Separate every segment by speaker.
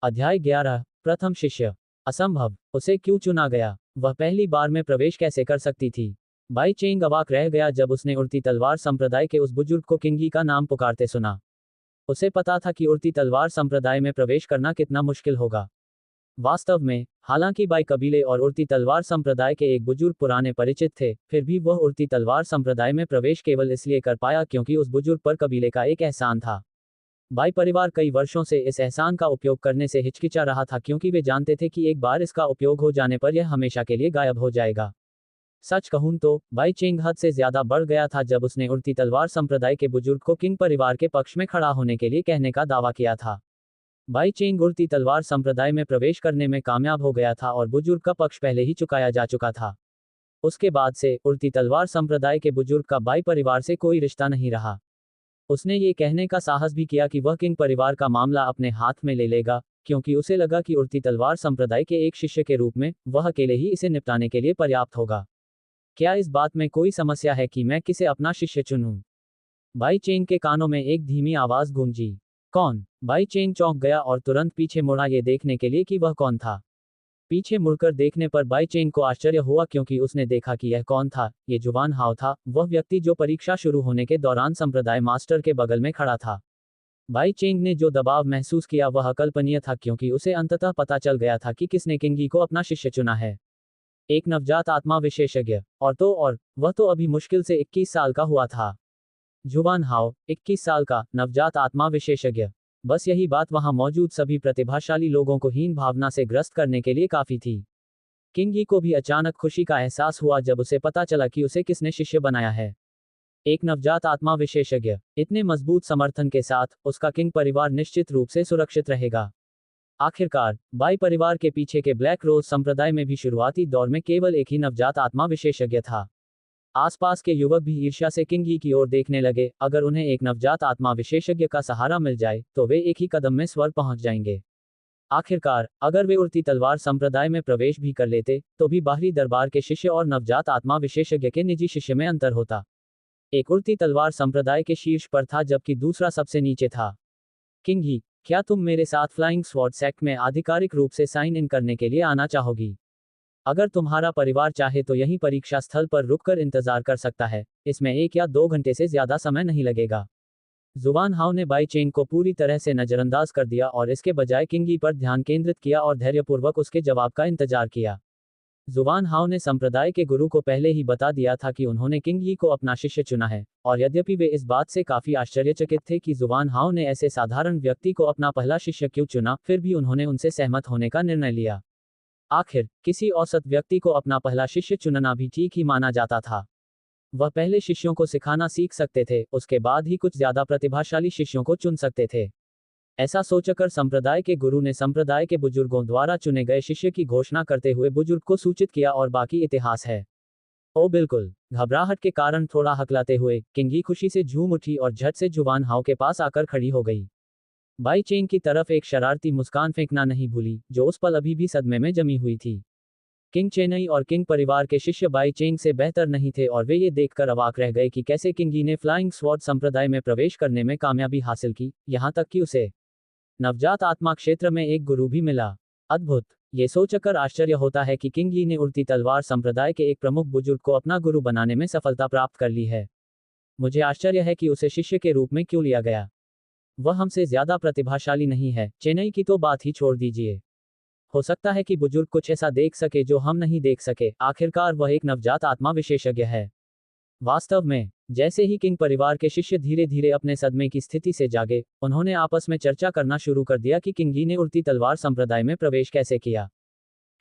Speaker 1: अध्याय 11। प्रथम शिष्य। असंभव, उसे क्यों चुना गया? वह पहली बार में प्रवेश कैसे कर सकती थी? बाई चेंग अवाक रह गया जब उसने उड़ती तलवार संप्रदाय के उस बुजुर्ग को किंगी का नाम पुकारते सुना। उसे पता था कि उड़ती तलवार संप्रदाय में प्रवेश करना कितना मुश्किल होगा। वास्तव में, हालांकि बाई कबीले और उड़ती तलवार संप्रदाय के एक बुजुर्ग पुराने परिचित थे, फिर भी वह उड़ती तलवार संप्रदाय में प्रवेश केवल इसलिए कर पाया क्योंकि उस बुजुर्ग पर कबीले का एक एहसान था। बाई परिवार कई वर्षों से इस एहसान का उपयोग करने से हिचकिचा रहा था क्योंकि वे जानते थे कि एक बार इसका उपयोग हो जाने पर यह हमेशा के लिए गायब हो जाएगा। सच कहूं तो बाई चेंग हद से ज्यादा बढ़ गया था जब उसने उड़ती तलवार संप्रदाय के बुजुर्ग को किंग परिवार के पक्ष में खड़ा होने के लिए कहने का दावा किया था। बाई चेंग उड़ती तलवार संप्रदाय में प्रवेश करने में कामयाब हो गया था और बुजुर्ग का पक्ष पहले ही चुकाया जा चुका था। उसके बाद से उड़ती तलवार संप्रदाय के बुजुर्ग का बाई परिवार से कोई रिश्ता नहीं रहा। उसने ये कहने का साहस भी किया कि वह किंग परिवार का मामला अपने हाथ में ले लेगा, क्योंकि उसे लगा कि उड़ती तलवार संप्रदाय के एक शिष्य के रूप में वह अकेले ही इसे निपटाने के लिए पर्याप्त होगा। क्या इस बात में कोई समस्या है कि मैं किसे अपना शिष्य चुनूं? बाई चेंग के कानों में एक धीमी आवाज गूंजी। कौन? बाई चेंग चौंक गया और तुरंत पीछे मुड़ा ये देखने के लिए कि वह कौन था। पीछे मुड़कर देखने पर बाई चेंग को आश्चर्य हुआ क्योंकि उसने देखा कि यह कौन था। ये जुवान हाओ था, वह व्यक्ति जो परीक्षा शुरू होने के दौरान संप्रदाय मास्टर के बगल में खड़ा था। बाई चेंग ने जो दबाव महसूस किया वह अकल्पनीय था क्योंकि उसे अंततः पता चल गया था कि किसने किंगी को अपना शिष्य चुना है। एक नवजात आत्मा विशेषज्ञ। और वह तो अभी मुश्किल से 21 साल का हुआ था। जुवान हाओ, 21 साल का नवजात आत्मा विशेषज्ञ। बस यही बात वहां मौजूद सभी प्रतिभाशाली लोगों को हीन भावना से ग्रस्त करने के लिए काफी थी। किंगी को भी अचानक खुशी का एहसास हुआ जब उसे पता चला कि उसे किसने शिष्य बनाया है। एक नवजात आत्मा विशेषज्ञ। इतने मजबूत समर्थन के साथ उसका किंग परिवार निश्चित रूप से सुरक्षित रहेगा। आखिरकार, बाई परिवार के पीछे के ब्लैक रोज संप्रदाय में भी शुरुआती दौर में केवल एक ही नवजात आत्मा विशेषज्ञ था। आसपास के युवक भी ईर्ष्या से किंगी की ओर देखने लगे। अगर उन्हें एक नवजात आत्मा विशेषज्ञ का सहारा मिल जाए तो वे एक ही कदम में स्वर्ग पहुंच जाएंगे। आखिरकार, अगर वे उड़ती तलवार संप्रदाय में प्रवेश भी कर लेते तो भी बाहरी दरबार के शिष्य और नवजात आत्मा विशेषज्ञ के निजी शिष्य में अंतर होता। एक उड़ती तलवार संप्रदाय के शीर्ष पर था जबकि दूसरा सबसे नीचे था। किंगी, क्या तुम मेरे साथ फ्लाइंग स्वॉर्ड सेक्ट में आधिकारिक रूप से साइन इन करने के लिए आना चाहोगी? अगर तुम्हारा परिवार चाहे तो यहीं परीक्षा स्थल पर रुककर इंतजार कर सकता है। इसमें 1 या 2 घंटे से ज्यादा समय नहीं लगेगा। जुवान हाओ ने बाई चेंग को पूरी तरह से नजरअंदाज कर दिया और इसके बजाय किंगी पर ध्यान केंद्रित किया और धैर्यपूर्वक उसके जवाब का इंतजार किया। जुवान हाओ ने संप्रदाय के गुरु को पहले ही बता दिया था कि उन्होंने किंगी को अपना शिष्य चुना है, और यद्यपि वे इस बात से काफी आश्चर्यचकित थे कि जुवान हाओ ने ऐसे साधारण व्यक्ति को अपना पहला शिष्य क्यों चुना, फिर भी उन्होंने उनसे सहमत होने का निर्णय लिया। आखिर, किसी औसत व्यक्ति को अपना पहला शिष्य चुनना भी ठीक ही माना जाता था। वह पहले शिष्यों को सिखाना सीख सकते थे, उसके बाद ही कुछ ज्यादा प्रतिभाशाली शिष्यों को चुन सकते थे। ऐसा सोचकर संप्रदाय के गुरु ने संप्रदाय के बुजुर्गों द्वारा चुने गए शिष्य की घोषणा करते हुए बुजुर्ग को सूचित किया और बाकी इतिहास है। ओ बिल्कुल। घबराहट के कारण थोड़ा हकलाते हुए किंगी खुशी से झूम उठी और झट से जुवान हाओ के पास आकर खड़ी हो गई। बाई चेंग की तरफ एक शरारती मुस्कान फेंकना नहीं भूली, जो उस पल अभी भी सदमे में जमी हुई थी। किंग चेनई और किंग परिवार के शिष्य बाई चेंग से बेहतर नहीं थे और वे ये देखकर अवाक रह गए कि कैसे किंगी ने फ्लाइंग स्वॉर्ड संप्रदाय में प्रवेश करने में कामयाबी हासिल की, यहां तक कि उसे नवजात आत्मा क्षेत्र में एक गुरु भी मिला। अद्भुत। ये सोचकर आश्चर्य होता है कि किंगी ने उड़ती तलवार संप्रदाय के एक प्रमुख बुजुर्ग को अपना गुरु बनाने में सफलता प्राप्त कर ली है। मुझे आश्चर्य है कि उसे शिष्य के रूप में क्यों लिया गया। वह हमसे ज्यादा प्रतिभाशाली नहीं है। चेन्नई की तो बात ही छोड़ दीजिए। हो सकता है कि बुजुर्ग कुछ ऐसा देख सके जो हम नहीं देख सके। आखिरकार वह एक नवजात आत्मा विशेषज्ञ है। वास्तव में, जैसे ही किंग परिवार के शिष्य धीरे धीरे अपने सदमे की स्थिति से जागे, उन्होंने आपस में चर्चा करना शुरू कर दिया कि किंगी ने उड़ती तलवार संप्रदाय में प्रवेश कैसे किया।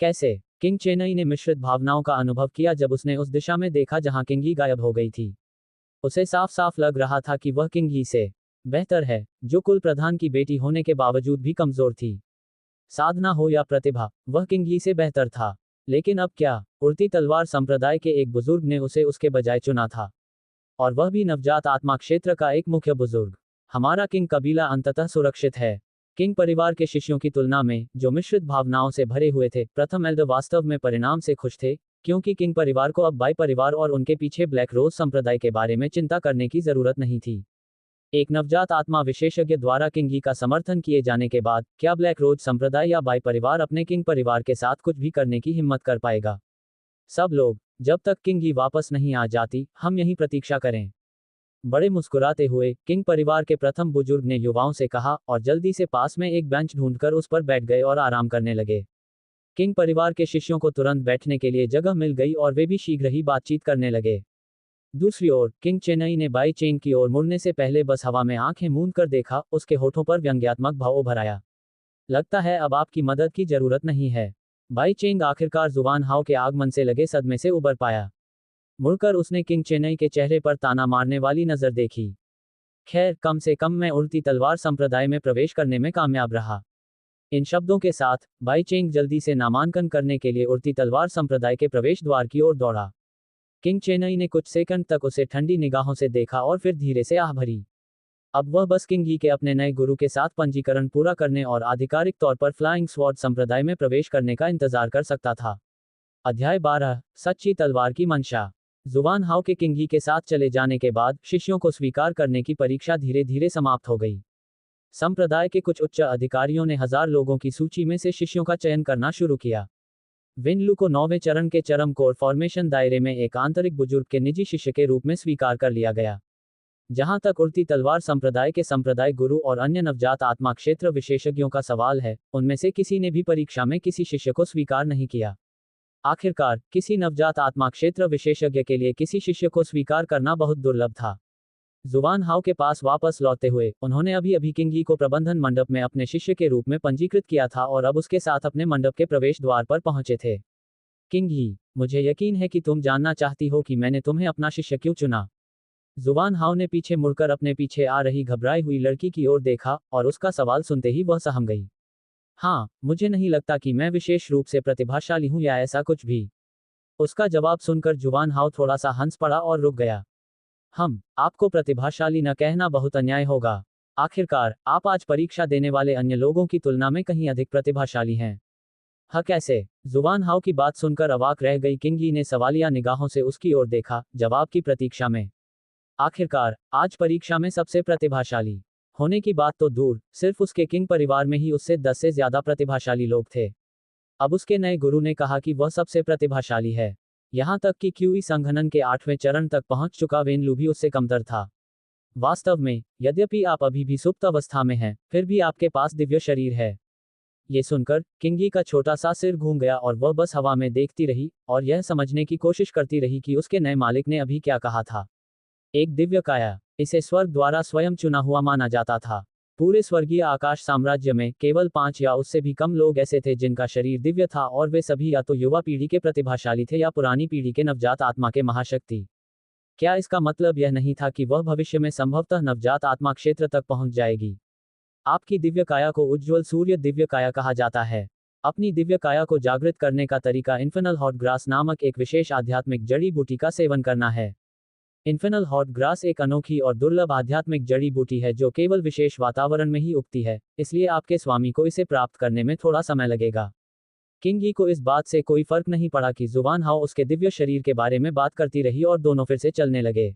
Speaker 1: कैसे? किंग चेन्नई ने मिश्रित भावनाओं का अनुभव किया जब उसने उस दिशा में देखा जहां किंगी गायब हो गई थी। उसे साफ साफ लग रहा था कि वह किंगी से बेहतर है, जो कुल प्रधान की बेटी होने के बावजूद भी कमजोर थी। साधना हो या प्रतिभा, वह किंगी से बेहतर था। लेकिन अब क्या? उड़ती तलवार संप्रदाय के एक बुजुर्ग ने उसे उसके बजाय चुना था, और वह भी नवजात आत्मा क्षेत्र का एक मुख्य बुजुर्ग। हमारा किंग कबीला अंततः सुरक्षित है। किंग परिवार के शिष्यों की तुलना में, जो मिश्रित भावनाओं से भरे हुए थे, प्रथम एल्डर वास्तव में परिणाम से खुश थे, क्योंकि किंग परिवार को अब बाई परिवार और उनके पीछे ब्लैक रोज संप्रदाय के बारे में चिंता करने की जरूरत नहीं थी। एक नवजात आत्मा विशेषज्ञ द्वारा किंगी का समर्थन किए जाने के बाद क्या ब्लैक रोज संप्रदाय या बाई परिवार अपने किंग परिवार के साथ कुछ भी करने की हिम्मत कर पाएगा? सब लोग, जब तक किंगी वापस नहीं आ जाती, हम यहीं प्रतीक्षा करें। बड़े मुस्कुराते हुए किंग परिवार के प्रथम बुजुर्ग ने युवाओं से कहा और जल्दी से पास में एक बेंच ढूंढकर उस पर बैठ गए और आराम करने लगे। किंग परिवार के शिष्यों को तुरंत बैठने के लिए जगह मिल गई और वे भी शीघ्र ही बातचीत करने लगे। दूसरी ओर किंग चेन्नई ने बाई चेंग की ओर मुड़ने से पहले बस हवा में आंखें मूंद कर देखा, उसके होठों पर व्यंग्यात्मक भाव उभर आया। लगता है अब आपकी मदद की जरूरत नहीं है। बाई चेंग आखिरकार जुवान हाओ के आगमन से लगे सदमे से उबर पाया। मुड़कर उसने किंग चेन्नई के चेहरे पर ताना मारने वाली नजर देखी। खैर, कम से कम मैं उड़ती तलवार संप्रदाय में प्रवेश करने में कामयाब रहा। इन शब्दों के साथ बाई चेंग जल्दी से नामांकन करने के लिए उड़ती तलवार संप्रदाय के प्रवेश द्वार की ओर दौड़ा। किंग चेन्नई ने कुछ सेकंड तक उसे ठंडी निगाहों से देखा और फिर धीरे से आह भरी। अब वह बस किंग ही के अपने नए गुरु के साथ पंजीकरण पूरा करने और आधिकारिक तौर पर फ्लाइंग स्वॉर्ड संप्रदाय में प्रवेश करने का इंतजार कर सकता था। अध्याय 12, सच्ची तलवार की मंशा। जुवान हाओ के किंग ही के साथ चले जाने के बाद शिष्यों को स्वीकार करने की परीक्षा धीरे धीरे समाप्त हो गई। संप्रदाय के कुछ उच्च अधिकारियों ने 1000 लोगों की सूची में से शिष्यों का चयन करना शुरू किया। विनलू को 9वें चरण के चरम कोर फॉर्मेशन दायरे में एक आंतरिक बुजुर्ग के निजी शिष्य के रूप में स्वीकार कर लिया गया। जहां तक उड़ती तलवार संप्रदाय के संप्रदाय गुरु और अन्य नवजात आत्मा क्षेत्र विशेषज्ञों का सवाल है, उनमें से किसी ने भी परीक्षा में किसी शिष्य को स्वीकार नहीं किया। आखिरकार, किसी नवजात आत्मा क्षेत्र विशेषज्ञ के लिए किसी शिष्य को स्वीकार करना बहुत दुर्लभ था। जुवान हाओ के पास वापस लौटते हुए उन्होंने अभी अभी किंग ही को प्रबंधन मंडप में अपने शिष्य के रूप में पंजीकृत किया था और अब उसके साथ अपने मंडप के प्रवेश द्वार पर पहुंचे थे। किंग ही, मुझे यकीन है कि तुम जानना चाहती हो कि मैंने तुम्हें अपना शिष्य क्यों चुना। जुवान हाओ ने पीछे मुड़कर अपने पीछे आ रही घबराई हुई लड़की की ओर देखा और उसका सवाल सुनते ही वह सहम गई। हाँ, मुझे नहीं लगता कि मैं विशेष रूप से प्रतिभाशाली हूं या ऐसा कुछ भी। उसका जवाब सुनकर जुवान हाओ थोड़ा सा हंस पड़ा और रुक गया। आपको प्रतिभाशाली न कहना बहुत अन्याय होगा। आखिरकार, आप आज परीक्षा देने वाले अन्य लोगों की तुलना में कहीं अधिक प्रतिभाशाली हैं। हाँ, कैसे? जुवान हाओ की बात सुनकर अवाक रह गई किंगी ने सवालिया निगाहों से उसकी ओर देखा, जवाब की प्रतीक्षा में। आखिरकार, आज परीक्षा में सबसे प्रतिभाशाली होने की बात तो दूर, सिर्फ उसके किंग परिवार में ही उससे 10 से ज्यादा प्रतिभाशाली लोग थे। अब उसके नए गुरु ने कहा कि वह सबसे प्रतिभाशाली है। यहां तक कि क्यूई संघनन के 8वें चरण तक पहुंच चुका वेनलू भी उससे कमतर था। वास्तव में, यद्यपि आप अभी भी सुप्त अवस्था में हैं, फिर भी आपके पास दिव्य शरीर है। ये सुनकर किंगी का छोटा सा सिर घूम गया और वह बस हवा में देखती रही और यह समझने की कोशिश करती रही कि उसके नए मालिक ने अभी क्या कहा था। एक दिव्य काया, इसे स्वर्ग द्वारा स्वयं चुना हुआ माना जाता था। पूरे स्वर्गीय आकाश साम्राज्य में केवल 5 या उससे भी कम लोग ऐसे थे जिनका शरीर दिव्य था और वे सभी या तो युवा पीढ़ी के प्रतिभाशाली थे या पुरानी पीढ़ी के नवजात आत्मा के महाशक्ति। क्या इसका मतलब यह नहीं था कि वह भविष्य में संभवतः नवजात आत्मा क्षेत्र तक पहुंच जाएगी? आपकी दिव्य काया को उज्ज्वल सूर्य दिव्य काया कहा जाता है। अपनी दिव्य काया को जागृत करने का तरीका इन्फेनल हॉट ग्रास नामक एक विशेष आध्यात्मिक जड़ी बूटी का सेवन करना है। इन्फेनल हॉट ग्रास एक अनोखी और दुर्लभ आध्यात्मिक जड़ी बूटी है जो केवल विशेष वातावरण में ही उगती है, इसलिए आपके स्वामी को इसे प्राप्त करने में थोड़ा समय लगेगा। किंगी को इस बात से कोई फर्क नहीं पड़ा कि जुवान हाओ उसके दिव्य शरीर के बारे में बात करती रही और दोनों फिर से चलने लगे।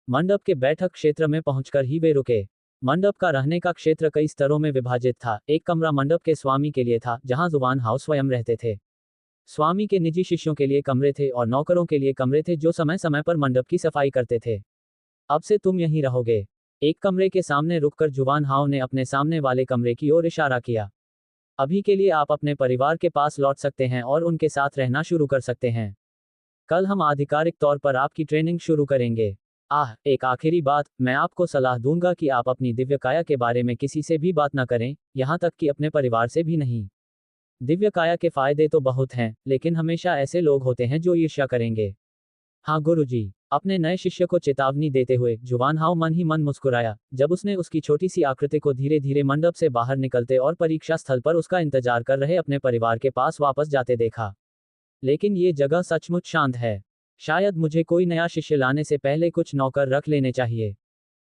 Speaker 1: मंडप के बैठक क्षेत्र में पहुंचकर ही वे रुके। मंडप का रहने का क्षेत्र कई स्तरों में विभाजित था। एक कमरा मंडप के स्वामी के लिए था, जहां जुवान हाओ स्वयं रहते थे। स्वामी के निजी शिष्यों के लिए कमरे थे और नौकरों के लिए कमरे थे जो समय समय पर मंडप की सफाई करते थे। अब से तुम यहीं रहोगे। एक कमरे के सामने रुककर जुवान हाओ ने अपने सामने वाले कमरे की ओर इशारा किया। अभी के लिए आप अपने परिवार के पास लौट सकते हैं और उनके साथ रहना शुरू कर सकते हैं। कल हम आधिकारिक तौर पर आपकी ट्रेनिंग शुरू करेंगे। एक आखिरी बात, मैं आपको सलाह दूंगा कि आप अपनी दिव्य काया के बारे में किसी से भी बात न करें, यहां तक कि अपने परिवार से भी नहीं। दिव्य काया के फायदे तो बहुत हैं, लेकिन हमेशा ऐसे लोग होते हैं जो ईर्ष्या करेंगे। हाँ गुरुजी, अपने नए शिष्य को चेतावनी देते हुए जुवान हाओ मन ही मन मुस्कुराया जब उसने उसकी छोटी सी आकृति को धीरे धीरे मंडप से बाहर निकलते और परीक्षा स्थल पर उसका इंतजार कर रहे अपने परिवार के पास वापस जाते देखा। लेकिन ये जगह सचमुच शांत है। शायद मुझे कोई नया शिष्य लाने से पहले कुछ नौकर रख लेने चाहिए।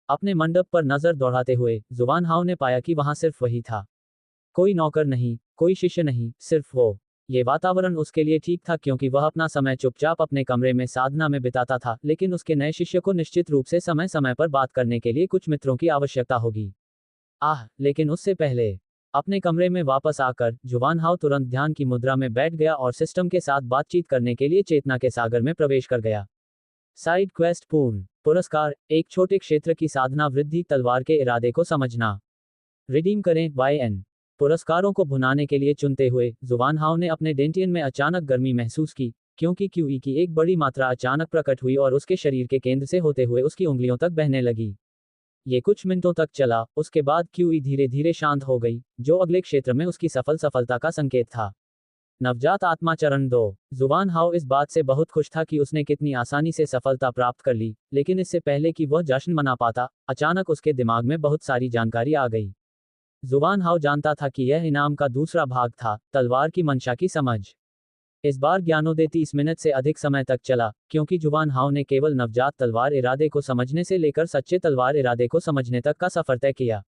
Speaker 1: अपने मंडप पर नजर दौड़ाते हुए जुवान हाओ ने पाया कि वहां सिर्फ वही था। कोई नौकर नहीं, कोई शिष्य नहीं, सिर्फ वो। ये वातावरण उसके लिए ठीक था क्योंकि वह अपना समय चुपचाप अपने कमरे में साधना में बिताता था, लेकिन उसके नए शिष्य को निश्चित रूप से समय समय पर बात करने के लिए कुछ मित्रों की आवश्यकता होगी। लेकिन उससे पहले अपने कमरे में वापस आकर जुवान हाउ तुरंत ध्यान की मुद्रा में बैठ गया और सिस्टम के साथ बातचीत करने के लिए चेतना के सागर में प्रवेश कर गया। साइड क्वेस्ट पूर्ण पुरस्कार, एक छोटे क्षेत्र की साधना वृद्धि, तलवार के इरादे को समझना। रिडीम करें YN। पुरस्कारों को भुनाने के लिए चुनते हुए जुवान हाउ ने अपने डेंटियन में अचानक गर्मी महसूस की, क्योंकि QE की एक बड़ी मात्रा अचानक प्रकट हुई और उसके शरीर के केंद्र से होते हुए उसकी उंगलियों तक बहने लगी। ये कुछ मिनटों तक चला, उसके बाद QE धीरे धीरे शांत हो गई, जो अगले क्षेत्र में उसकी सफलता का संकेत था। नवजात आत्मा चरण 2। जुवान हाउ इस बात से बहुत खुश था कि उसने कितनी आसानी से सफलता प्राप्त कर ली, लेकिन इससे पहले कि वह जश्न मना पाता, अचानक उसके दिमाग में बहुत सारी जानकारी आ गई। जुवान हाउ जानता था कि यह इनाम का दूसरा भाग था, तलवार की मंशा की समझ। इस बार ज्ञानोदय 30 मिनट से अधिक समय तक चला, क्योंकि जुवान हाउ ने केवल नवजात तलवार इरादे को समझने से लेकर सच्चे तलवार इरादे को समझने तक का सफर तय किया।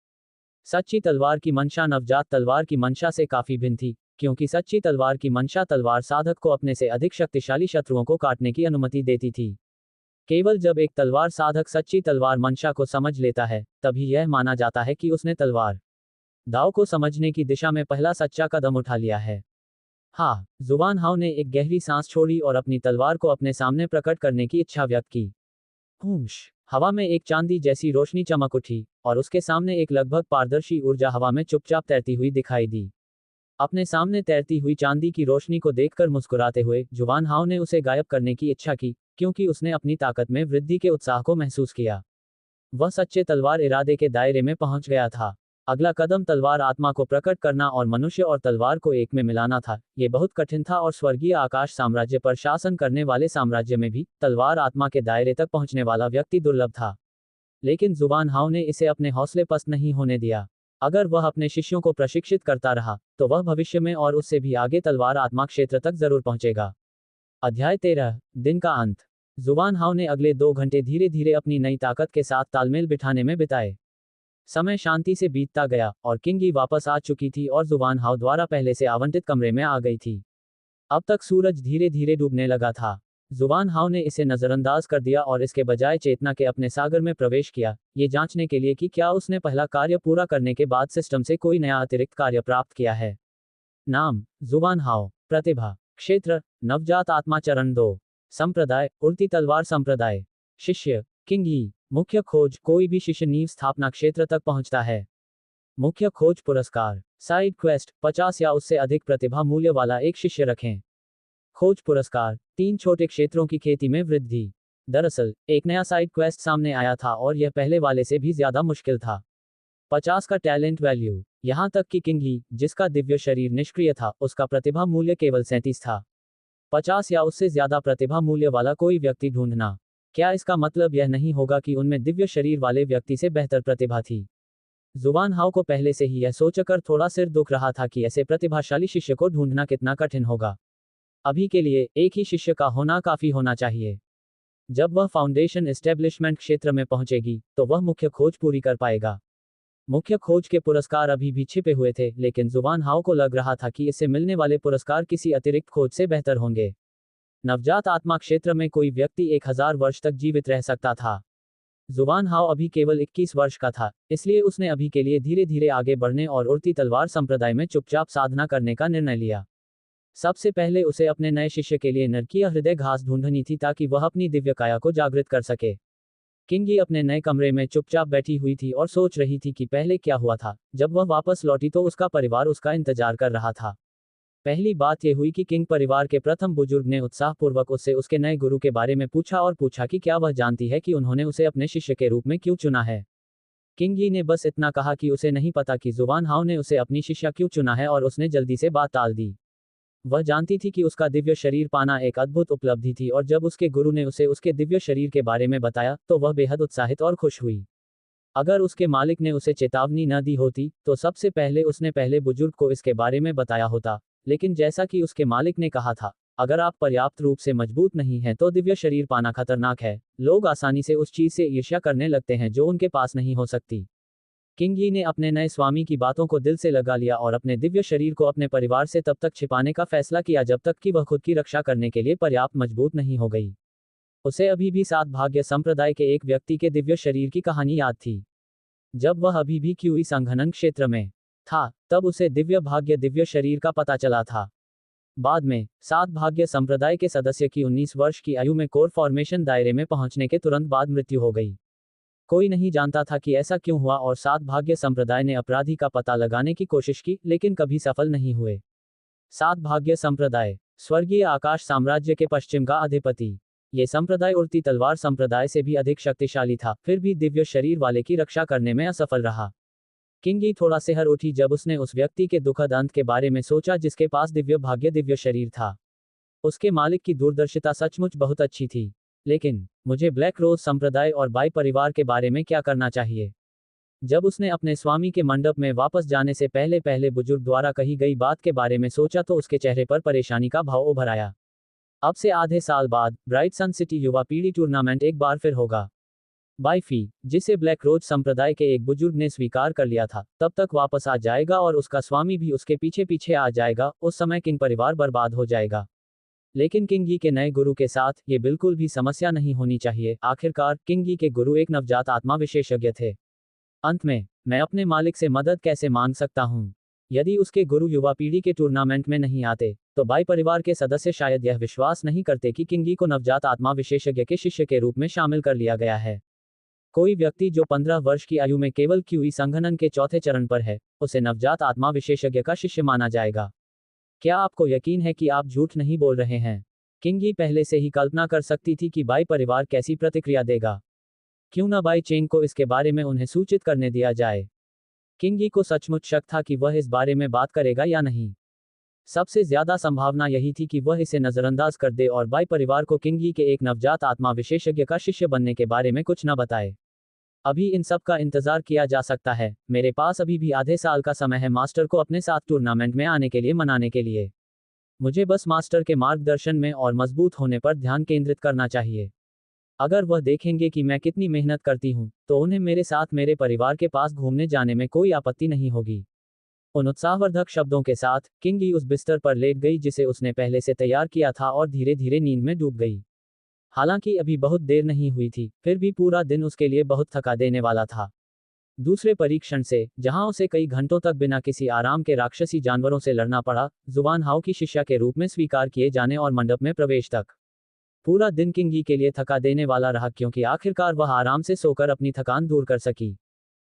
Speaker 1: सच्ची तलवार की मंशा नवजात तलवार की मंशा से काफी भिन्न थी, क्योंकि सच्ची तलवार की मंशा तलवार साधक को अपने से अधिक शक्तिशाली शत्रुओं को काटने की अनुमति देती थी। केवल जब एक तलवार साधक सच्ची तलवार मंशा को समझ लेता है, तभी यह माना जाता है कि उसने तलवार दाव को समझने की दिशा में पहला सच्चा कदम उठा लिया है। जुवान हाउ ने एक गहरी सांस छोड़ी और अपनी तलवार को अपने सामने प्रकट करने की इच्छा व्यक्त की। हवा में एक चांदी जैसी रोशनी चमक उठी, और उसके सामने एक लगभग पारदर्शी ऊर्जा हवा में चुपचाप तैरती हुई दिखाई दी। अपने सामने तैरती हुई चांदी की रोशनी को देखकर मुस्कुराते हुए जुवान हाउ ने उसे गायब करने की इच्छा की, क्योंकि उसने अपनी ताकत में वृद्धि के उत्साह को महसूस किया। वह सच्चे तलवार इरादे के दायरे में पहुंच गया था। अगला कदम तलवार आत्मा को प्रकट करना और मनुष्य और तलवार को एक में मिलाना था। यह बहुत कठिन था और स्वर्गीय आकाश साम्राज्य पर शासन करने वाले साम्राज्य में भी तलवार आत्मा के दायरे तक पहुंचने वाला व्यक्ति दुर्लभ था। लेकिन जुवान हाउ ने इसे अपने हौसले पस्त नहीं होने दिया। अगर वह अपने शिष्यों को प्रशिक्षित करता रहा, तो वह भविष्य में और उससे भी आगे तलवार आत्मा क्षेत्र तक जरूर पहुंचेगा। अध्याय 13, दिन का अंत। जुवान हाउ ने अगले 2 घंटे धीरे धीरे अपनी नई ताकत के साथ तालमेल बिठाने में बिताए। समय शांति से बीतता गया और किंगी वापस आ चुकी थी और जुवान हाउ द्वारा पहले से आवंटित कमरे में आ गई थी। अब तक सूरज धीरे धीरे डूबने लगा था। जुवान हाउ ने इसे नजरअंदाज कर दिया और इसके बजाय चेतना के अपने सागर में प्रवेश किया, ये जांचने के लिए कि क्या उसने पहला कार्य पूरा करने के बाद सिस्टम से कोई नया अतिरिक्त कार्य प्राप्त किया है। नाम जुवान हाउ। प्रतिभा क्षेत्र नवजात आत्मा चरण 2। संप्रदाय उड़ती तलवार संप्रदाय। शिष्य किंगी। मुख्य खोज कोई भी शिष्य नींव स्थापना क्षेत्र तक पहुंचता है। मुख्य खोज पुरस्कार साइड क्वेस्ट 50 या उससे अधिक प्रतिभा मूल्य वाला एक शिष्य रखें। खोज पुरस्कार 3 छोटे क्षेत्रों की खेती में वृद्धि। दरअसल एक नया साइड क्वेस्ट सामने आया था और यह पहले वाले से भी ज्यादा मुश्किल था। 50 का टैलेंट वैल्यू। यहां तक कि किंगी, जिसका दिव्य शरीर निष्क्रिय था, उसका प्रतिभा मूल्य केवल 37 था। 50 या उससे ज्यादा प्रतिभा मूल्य वाला कोई व्यक्ति ढूंढना। क्या इसका मतलब यह नहीं होगा कि उनमें दिव्य शरीर वाले व्यक्ति से बेहतर प्रतिभा थी? जुवान हाउ को पहले से ही यह सोचकर थोड़ा सिर दुख रहा था कि ऐसे प्रतिभाशाली शिष्य को ढूंढना कितना कठिन होगा। अभी के लिए एक ही शिष्य का होना काफी होना चाहिए। जब वह फाउंडेशन एस्टेब्लिशमेंट क्षेत्र में पहुंचेगी, तो वह मुख्य खोज पूरी कर पाएगा। मुख्य खोज के पुरस्कार अभी भी छिपे हुए थे, लेकिन जुवान हाउ को लग रहा था कि इससे मिलने वाले पुरस्कार किसी अतिरिक्त खोज से बेहतर होंगे। नवजात आत्मा क्षेत्र में कोई व्यक्ति 1000 वर्ष तक जीवित रह सकता था। जुवान हाउ अभी केवल 21 वर्ष का था, इसलिए उसने अभी के लिए धीरे धीरे आगे बढ़ने और उड़ती तलवार संप्रदाय में चुपचाप साधना करने का निर्णय लिया। सबसे पहले उसे अपने नए शिष्य के लिए नरकीय हृदय घास ढूंढनी थी ताकि वह अपनी दिव्य काया को जागृत कर सके। किंगी अपने नए कमरे में चुपचाप बैठी हुई थी और सोच रही थी कि पहले क्या हुआ था। जब वह वापस लौटी तो उसका परिवार उसका इंतजार कर रहा था। पहली बात यह हुई कि किंग परिवार के प्रथम बुजुर्ग ने उत्साहपूर्वक उससे उसके नए गुरु के बारे में पूछा और पूछा कि क्या वह जानती है कि उन्होंने उसे अपने शिष्य के रूप में क्यों चुना है। किंगी ने बस इतना कहा कि उसे नहीं पता कि जुवान हाउ ने उसे अपनी शिष्या क्यों चुना है और उसने जल्दी से बात टाल दी। वह जानती थी कि उसका दिव्य शरीर पाना एक अद्भुत उपलब्धि थी और जब उसके गुरु ने उसे उसके दिव्य शरीर के बारे में बताया तो वह बेहद उत्साहित और खुश हुई। अगर उसके मालिक ने उसे चेतावनी न दी होती तो सबसे पहले उसने पहले बुजुर्ग को इसके बारे में बताया होता, लेकिन जैसा कि उसके मालिक ने कहा था, अगर आप पर्याप्त रूप से मजबूत नहीं हैं तो दिव्य शरीर पाना खतरनाक है। लोग आसानी से उस चीज से ईर्ष्या करने लगते हैं जो उनके पास नहीं हो सकती। किंग यी ने अपने नए स्वामी की बातों को दिल से लगा लिया और अपने दिव्य शरीर को अपने परिवार से तब तक छिपाने का फैसला किया जब तक कि वह खुद की रक्षा करने के लिए पर्याप्त मजबूत नहीं हो गई। उसे अभी भी सात भाग्य संप्रदाय के एक व्यक्ति के दिव्य शरीर की कहानी याद थी। जब वह अभी भी क्यूई संघनन क्षेत्र में था, तब उसे दिव्य भाग्य दिव्य शरीर का पता चला था। बाद में सात भाग्य संप्रदाय के सदस्य की 19 वर्ष की आयु में कोर फॉर्मेशन दायरे में पहुंचने के तुरंत बाद मृत्यु हो गई। कोई नहीं जानता था कि ऐसा क्यों हुआ और सात भाग्य संप्रदाय ने अपराधी का पता लगाने की कोशिश की, लेकिन कभी सफल नहीं हुए। सात भाग्य संप्रदाय स्वर्गीय आकाश साम्राज्य के पश्चिम का अधिपति। ये संप्रदाय उड़ती तलवार संप्रदाय से भी अधिक शक्तिशाली था, फिर भी दिव्य शरीर वाले की रक्षा करने में असफल रहा। किंग यी थोड़ा सिहर उठी जब उसने उस व्यक्ति के दुखद अंत के बारे में सोचा जिसके पास दिव्य भाग्य दिव्य शरीर था। उसके मालिक की दूरदर्शिता सचमुच बहुत अच्छी थी। लेकिन मुझे ब्लैक रोज संप्रदाय और बाई परिवार के बारे में क्या करना चाहिए? जब उसने अपने स्वामी के मंडप में वापस जाने से पहले पहले बुजुर्ग द्वारा कही गई बात के बारे में सोचा तो उसके चेहरे पर परेशानी का भाव उभर आया। अब से आधे साल बाद ब्राइट सन सिटी युवा पीढ़ी टूर्नामेंट एक बार फिर होगा। बाईफी, जिसे ब्लैक रोज संप्रदाय के एक बुजुर्ग ने स्वीकार कर लिया था, तब तक वापस आ जाएगा और उसका स्वामी भी उसके पीछे पीछे आ जाएगा। उस समय किंग परिवार बर्बाद हो जाएगा। लेकिन किंग यी के नए गुरु के साथ ये बिल्कुल भी समस्या नहीं होनी चाहिए। आखिरकार किंग यी के गुरु एक नवजात आत्मा विशेषज्ञ थे। अंत में मैं अपने मालिक से मदद कैसे मांग सकता हूँ? यदि उसके गुरु युवा पीढ़ी के टूर्नामेंट में नहीं आते, तो बाई परिवार के सदस्य शायद यह विश्वास नहीं करते कि किंग यी को नवजात आत्मा विशेषज्ञ के शिष्य के रूप में शामिल कर लिया गया है। कोई व्यक्ति जो 15 वर्ष की आयु में केवल क्यूई संघनन के चौथे चरण पर है, उसे नवजात आत्मा विशेषज्ञ का शिष्य माना जाएगा। क्या आपको यकीन है कि आप झूठ नहीं बोल रहे हैं? किंग यी पहले से ही कल्पना कर सकती थी कि बाई परिवार कैसी प्रतिक्रिया देगा। क्यों न बाई चेंग को इसके बारे में उन्हें सूचित करने दिया जाए। किंग यी को सचमुच शक था कि वह इस बारे में बात करेगा या नहीं। सबसे ज्यादा संभावना यही थी कि वह इसे नजरअंदाज कर दे और बाई परिवार को किंग यी के एक नवजात आत्मा विशेषज्ञ का शिष्य बनने के बारे में कुछ न बताए। अभी इन सब का इंतजार किया जा सकता है। मेरे पास अभी भी आधे साल का समय है मास्टर को अपने साथ टूर्नामेंट में आने के लिए मनाने के लिए। मुझे बस मास्टर के मार्गदर्शन में और मजबूत होने पर ध्यान केंद्रित करना चाहिए। अगर वह देखेंगे कि मैं कितनी मेहनत करती हूँ, तो उन्हें मेरे साथ मेरे परिवार के पास घूमने जाने में कोई आपत्ति नहीं होगी। उन उत्साहवर्धक शब्दों के साथ किंग यी उस बिस्तर पर लेट गई जिसे उसने पहले से तैयार किया था और धीरे धीरे नींद में डूब गई। हालांकि अभी बहुत देर नहीं हुई थी, फिर भी पूरा दिन उसके लिए बहुत थका देने वाला था। दूसरे परीक्षण से, जहां उसे कई घंटों तक बिना किसी आराम के राक्षसी जानवरों से लड़ना पड़ा, जुबान हाओ की शिष्या के रूप में स्वीकार किए जाने और मंडप में प्रवेश तक, पूरा दिन किंग यी के लिए थका देने वाला रहा क्योंकि आखिरकार वह आराम से सोकर अपनी थकान दूर कर सकी।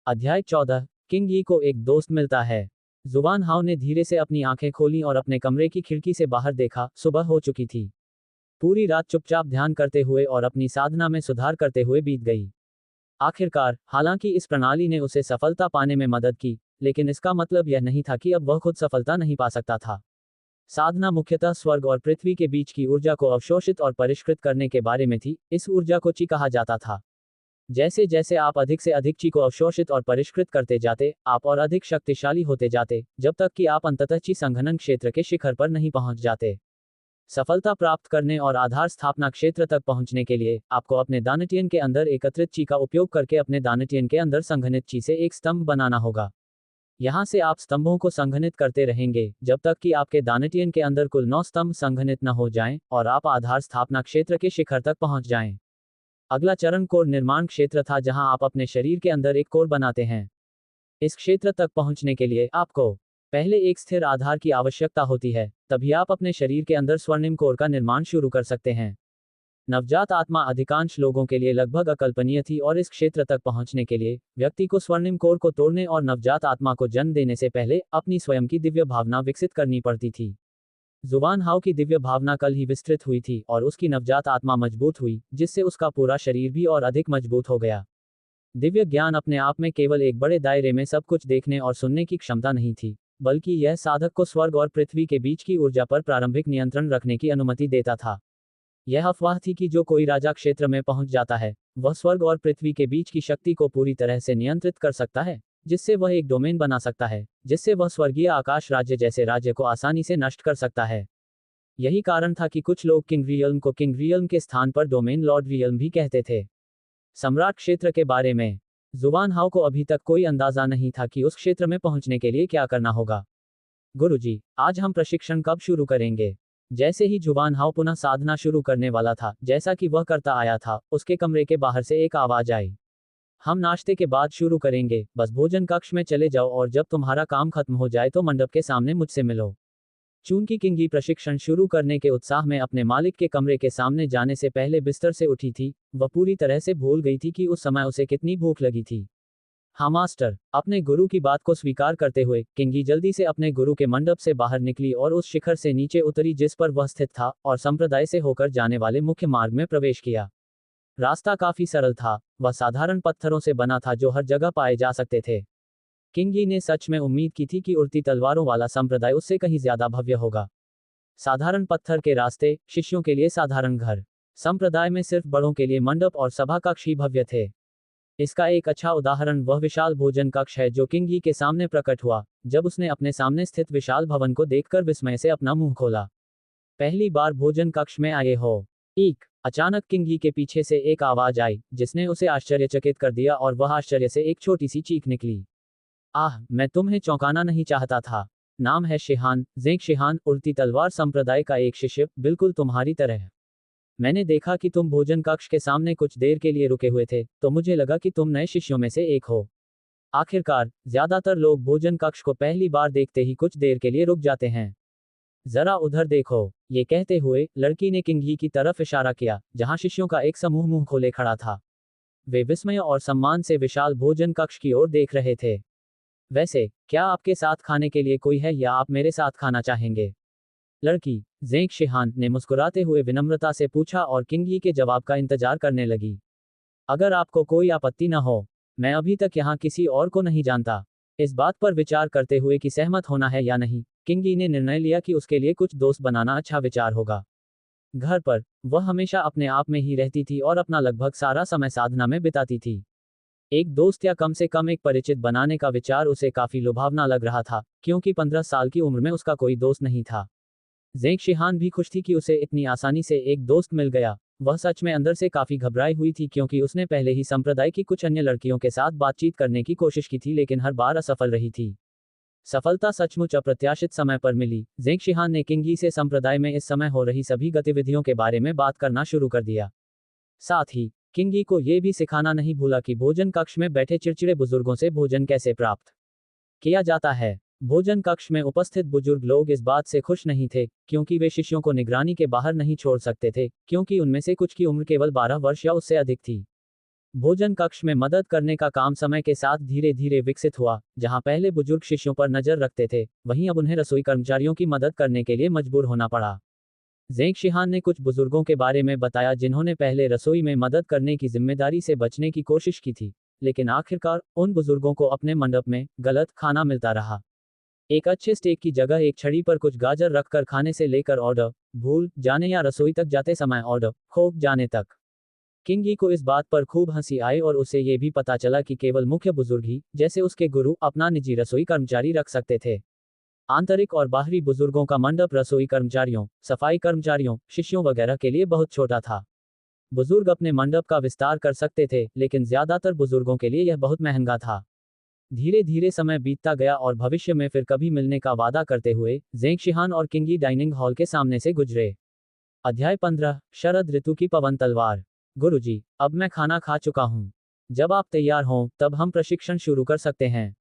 Speaker 1: अध्याय 14, किंग यी को एक दोस्त मिलता है। जुबान हाओ ने धीरे से अपनी आंखें खोली और अपने कमरे की खिड़की से बाहर देखा। सुबह हो चुकी थी। पूरी रात चुपचाप ध्यान करते हुए और अपनी साधना में सुधार करते हुए बीत गई। आखिरकार, हालांकि इस प्रणाली ने उसे सफलता पाने में मदद की, लेकिन इसका मतलब यह नहीं था कि अब वह खुद सफलता नहीं पा सकता था। साधना मुख्यतः स्वर्ग और पृथ्वी के बीच की ऊर्जा को अवशोषित और परिष्कृत करने के बारे में थी। इस ऊर्जा को ची कहा जाता था। जैसे जैसे आप अधिक से अधिक ची को अवशोषित और परिष्कृत करते जाते, आप और अधिक शक्तिशाली होते जाते, जब तक कि आप अंततः ची संघनन क्षेत्र के शिखर पर नहीं पहुंच जाते। सफलता प्राप्त करने और आधार स्थापना क्षेत्र तक पहुंचने के लिए आपको अपने दानटियन के अंदर एकत्रित ची का उपयोग करके अपने दानटियन के अंदर संघनित ची से एक स्तंभ बनाना होगा। यहां से आप स्तंभों को संघनित करते रहेंगे जब तक कि आपके दानटियन के अंदर कुल 9 स्तंभ संघनित न हो जाएं और आप आधार स्थापना क्षेत्र के शिखर तक पहुंच जाएं। अगला चरण कोर निर्माण क्षेत्र था जहां आप अपने शरीर के अंदर एक कोर बनाते हैं। इस क्षेत्र तक पहुंचने के लिए आपको पहले एक स्थिर आधार की आवश्यकता होती है, तभी आप अपने शरीर के अंदर स्वर्णिम कोर का निर्माण शुरू कर सकते हैं। नवजात आत्मा अधिकांश लोगों के लिए लगभग अकल्पनीय थी और इस क्षेत्र तक पहुंचने के लिए व्यक्ति को स्वर्णिम कोर को तोड़ने और नवजात आत्मा को जन्म देने से पहले अपनी स्वयं की दिव्य भावना विकसित करनी पड़ती थी। जुबान हाओ की दिव्य भावना कल ही विस्तृत हुई थी और उसकी नवजात आत्मा मजबूत हुई, जिससे उसका पूरा शरीर भी और अधिक मजबूत हो गया। दिव्य ज्ञान अपने आप में केवल एक बड़े दायरे में सब कुछ देखने और सुनने की क्षमता नहीं थी, बल्कि यह साधक को स्वर्ग और पृथ्वी के बीच की ऊर्जा पर प्रारंभिक नियंत्रण रखने की अनुमति देता था। यह अफवाह थी कि जो कोई राजा क्षेत्र में पहुंच जाता है, वह स्वर्ग और पृथ्वी के बीच की शक्ति को पूरी तरह से नियंत्रित कर सकता है, जिससे वह एक डोमेन बना सकता है, जिससे वह स्वर्गीय आकाश राज्य जैसे राज्य को आसानी से नष्ट कर सकता है। यही कारण था कि कुछ लोग किंग रियल्म को किंग रियल्म के स्थान पर डोमेन लॉर्ड रियल्म भी कहते थे। सम्राट क्षेत्र के बारे में जुबान हाउ को अभी तक कोई अंदाजा नहीं था कि उस क्षेत्र में पहुंचने के लिए क्या करना होगा। गुरुजी, आज हम प्रशिक्षण कब शुरू करेंगे? जैसे ही जुबान हाउ पुनः साधना शुरू करने वाला था, जैसा कि वह करता आया था, उसके कमरे के बाहर से एक आवाज आई। हम नाश्ते के बाद शुरू करेंगे, बस भोजन कक्ष में चले जाओ और जब तुम्हारा काम खत्म हो जाए तो मंडप के सामने मुझसे मिलो। चूंकि किंगी प्रशिक्षण शुरू करने के उत्साह में अपने मालिक के कमरे के सामने जाने से पहले बिस्तर से उठी थी, वह पूरी तरह से भूल गई थी कि उस समय उसे कितनी भूख लगी थी। हाँ मास्टर, अपने गुरु की बात को स्वीकार करते हुए किंगी जल्दी से अपने गुरु के मंडप से बाहर निकली और उस शिखर से नीचे उतरी जिस पर वह स्थित था, और संप्रदाय से होकर जाने वाले मुख्य मार्ग में प्रवेश किया। रास्ता काफी सरल था, वह साधारण पत्थरों से बना था जो हर जगह पाए जा सकते थे। किंगी ने सच में उम्मीद की थी कि उड़ती तलवारों वाला संप्रदाय उससे कहीं ज्यादा भव्य होगा। साधारण पत्थर के रास्ते, शिष्यों के लिए साधारण घर, संप्रदाय में सिर्फ बड़ों के लिए मंडप और सभा कक्ष ही भव्य थे। इसका एक अच्छा उदाहरण वह विशाल भोजन कक्ष है जो किंगी के सामने प्रकट हुआ, जब उसने अपने सामने स्थित विशाल भवन को देखकर विस्मय से अपना मुंह खोला। पहली बार भोजन कक्ष में आए हो? एक अचानक किंगी के पीछे से एक आवाज आई, जिसने उसे आश्चर्यचकित कर दिया और वह आश्चर्य से एक छोटी सी चीख निकली। आह, मैं तुम्हें चौंकाना नहीं चाहता था। नाम है शिहान, ज़ेंग शिहान, उड़ती तलवार संप्रदाय का एक शिष्य, बिल्कुल तुम्हारी तरह। मैंने देखा कि तुम भोजन कक्ष के सामने कुछ देर के लिए रुके हुए थे, तो मुझे लगा कि तुम नए शिष्यों में से एक हो। आखिरकार, ज्यादातर लोग भोजन कक्ष को पहली बार देखते ही कुछ देर के लिए रुक जाते हैं। जरा उधर देखो, ये कहते हुए लड़की ने किंगी की तरफ इशारा किया, जहां शिष्यों का एक समूह मुंह खोले खड़ा था। वे विस्मय और सम्मान से विशाल भोजन कक्ष की ओर देख रहे थे। वैसे, क्या आपके साथ खाने के लिए कोई है या आप मेरे साथ खाना चाहेंगे? लड़की, ज़ेंग शिहान, ने मुस्कुराते हुए विनम्रता से पूछा और किंगी के जवाब का इंतजार करने लगी। अगर आपको कोई आपत्ति न हो, मैं अभी तक यहाँ किसी और को नहीं जानता। इस बात पर विचार करते हुए कि सहमत होना है या नहीं, किंगी ने निर्णय लिया कि उसके लिए कुछ दोस्त बनाना अच्छा विचार होगा। घर पर, वह हमेशा अपने आप में ही रहती थी और अपना लगभग सारा समय साधना में बिताती थी। एक दोस्त या कम से कम एक परिचित बनाने का विचार उसे काफी लुभावना लग रहा था, क्योंकि 15 साल की उम्र में उसका कोई दोस्त नहीं था। ज़ेंग शिहान भी खुश थी कि उसे इतनी आसानी से एक दोस्त मिल गया। वह सच में अंदर से काफी घबराई हुई थी क्योंकि उसने पहले ही संप्रदाय की कुछ अन्य लड़कियों के साथ बातचीत करने की कोशिश की थी, लेकिन हर बार असफल रही थी। सफलता सचमुच अप्रत्याशित समय पर मिली। ज़ेंग शिहान ने किंगी से संप्रदाय में इस समय हो रही सभी गतिविधियों के बारे में बात करना शुरू कर दिया। साथ ही किंगी को यह भी सिखाना नहीं भूला कि भोजन कक्ष में बैठे चिड़चिड़े बुजुर्गों से भोजन कैसे प्राप्त किया जाता है। भोजन कक्ष में उपस्थित बुजुर्ग लोग इस बात से खुश नहीं थे, क्योंकि वे शिष्यों को निगरानी के बाहर नहीं छोड़ सकते थे, क्योंकि उनमें से कुछ की उम्र केवल 12 वर्ष या उससे अधिक थी। भोजन कक्ष में मदद करने का काम समय के साथ धीरे धीरे विकसित हुआ। जहां पहले बुजुर्ग शिष्यों पर नजर रखते थे, वहीं अब उन्हें रसोई कर्मचारियों की मदद करने के लिए मजबूर होना पड़ा। ज़ेंग शिहान ने कुछ बुजुर्गों के बारे में बताया जिन्होंने पहले रसोई में मदद करने की जिम्मेदारी से बचने की कोशिश की थी, लेकिन आखिरकार उन बुजुर्गों को अपने मंडप में गलत खाना मिलता रहा। एक अच्छे स्टेक की जगह एक छड़ी पर कुछ गाजर रखकर खाने से लेकर ऑर्डर भूल जाने या रसोई तक जाते समय ऑर्डर खो जाने तक। किंगी को इस बात पर खूब हंसी आई और उसे ये भी पता चला कि केवल मुख्य बुजुर्ग ही, जैसे उसके गुरु, अपना निजी रसोई कर्मचारी रख सकते थे। आंतरिक और बाहरी बुजुर्गों का मंडप रसोई कर्मचारियों, सफाई कर्मचारियों, शिष्यों वगैरह के लिए बहुत छोटा था। बुजुर्ग अपने मंडप का विस्तार कर सकते थे, लेकिन ज्यादातर बुजुर्गों के लिए यह बहुत महंगा था। धीरे धीरे समय बीतता गया और भविष्य में फिर कभी मिलने का वादा करते हुए ज़ेंग शिहान और किंगी डाइनिंग हॉल के सामने से गुजरे। अध्याय 15, शरद ऋतु की पवन तलवार। गुरुजी, अब मैं खाना खा चुका हूँ। जब आप तैयार हों, तब हम प्रशिक्षण शुरू कर सकते हैं।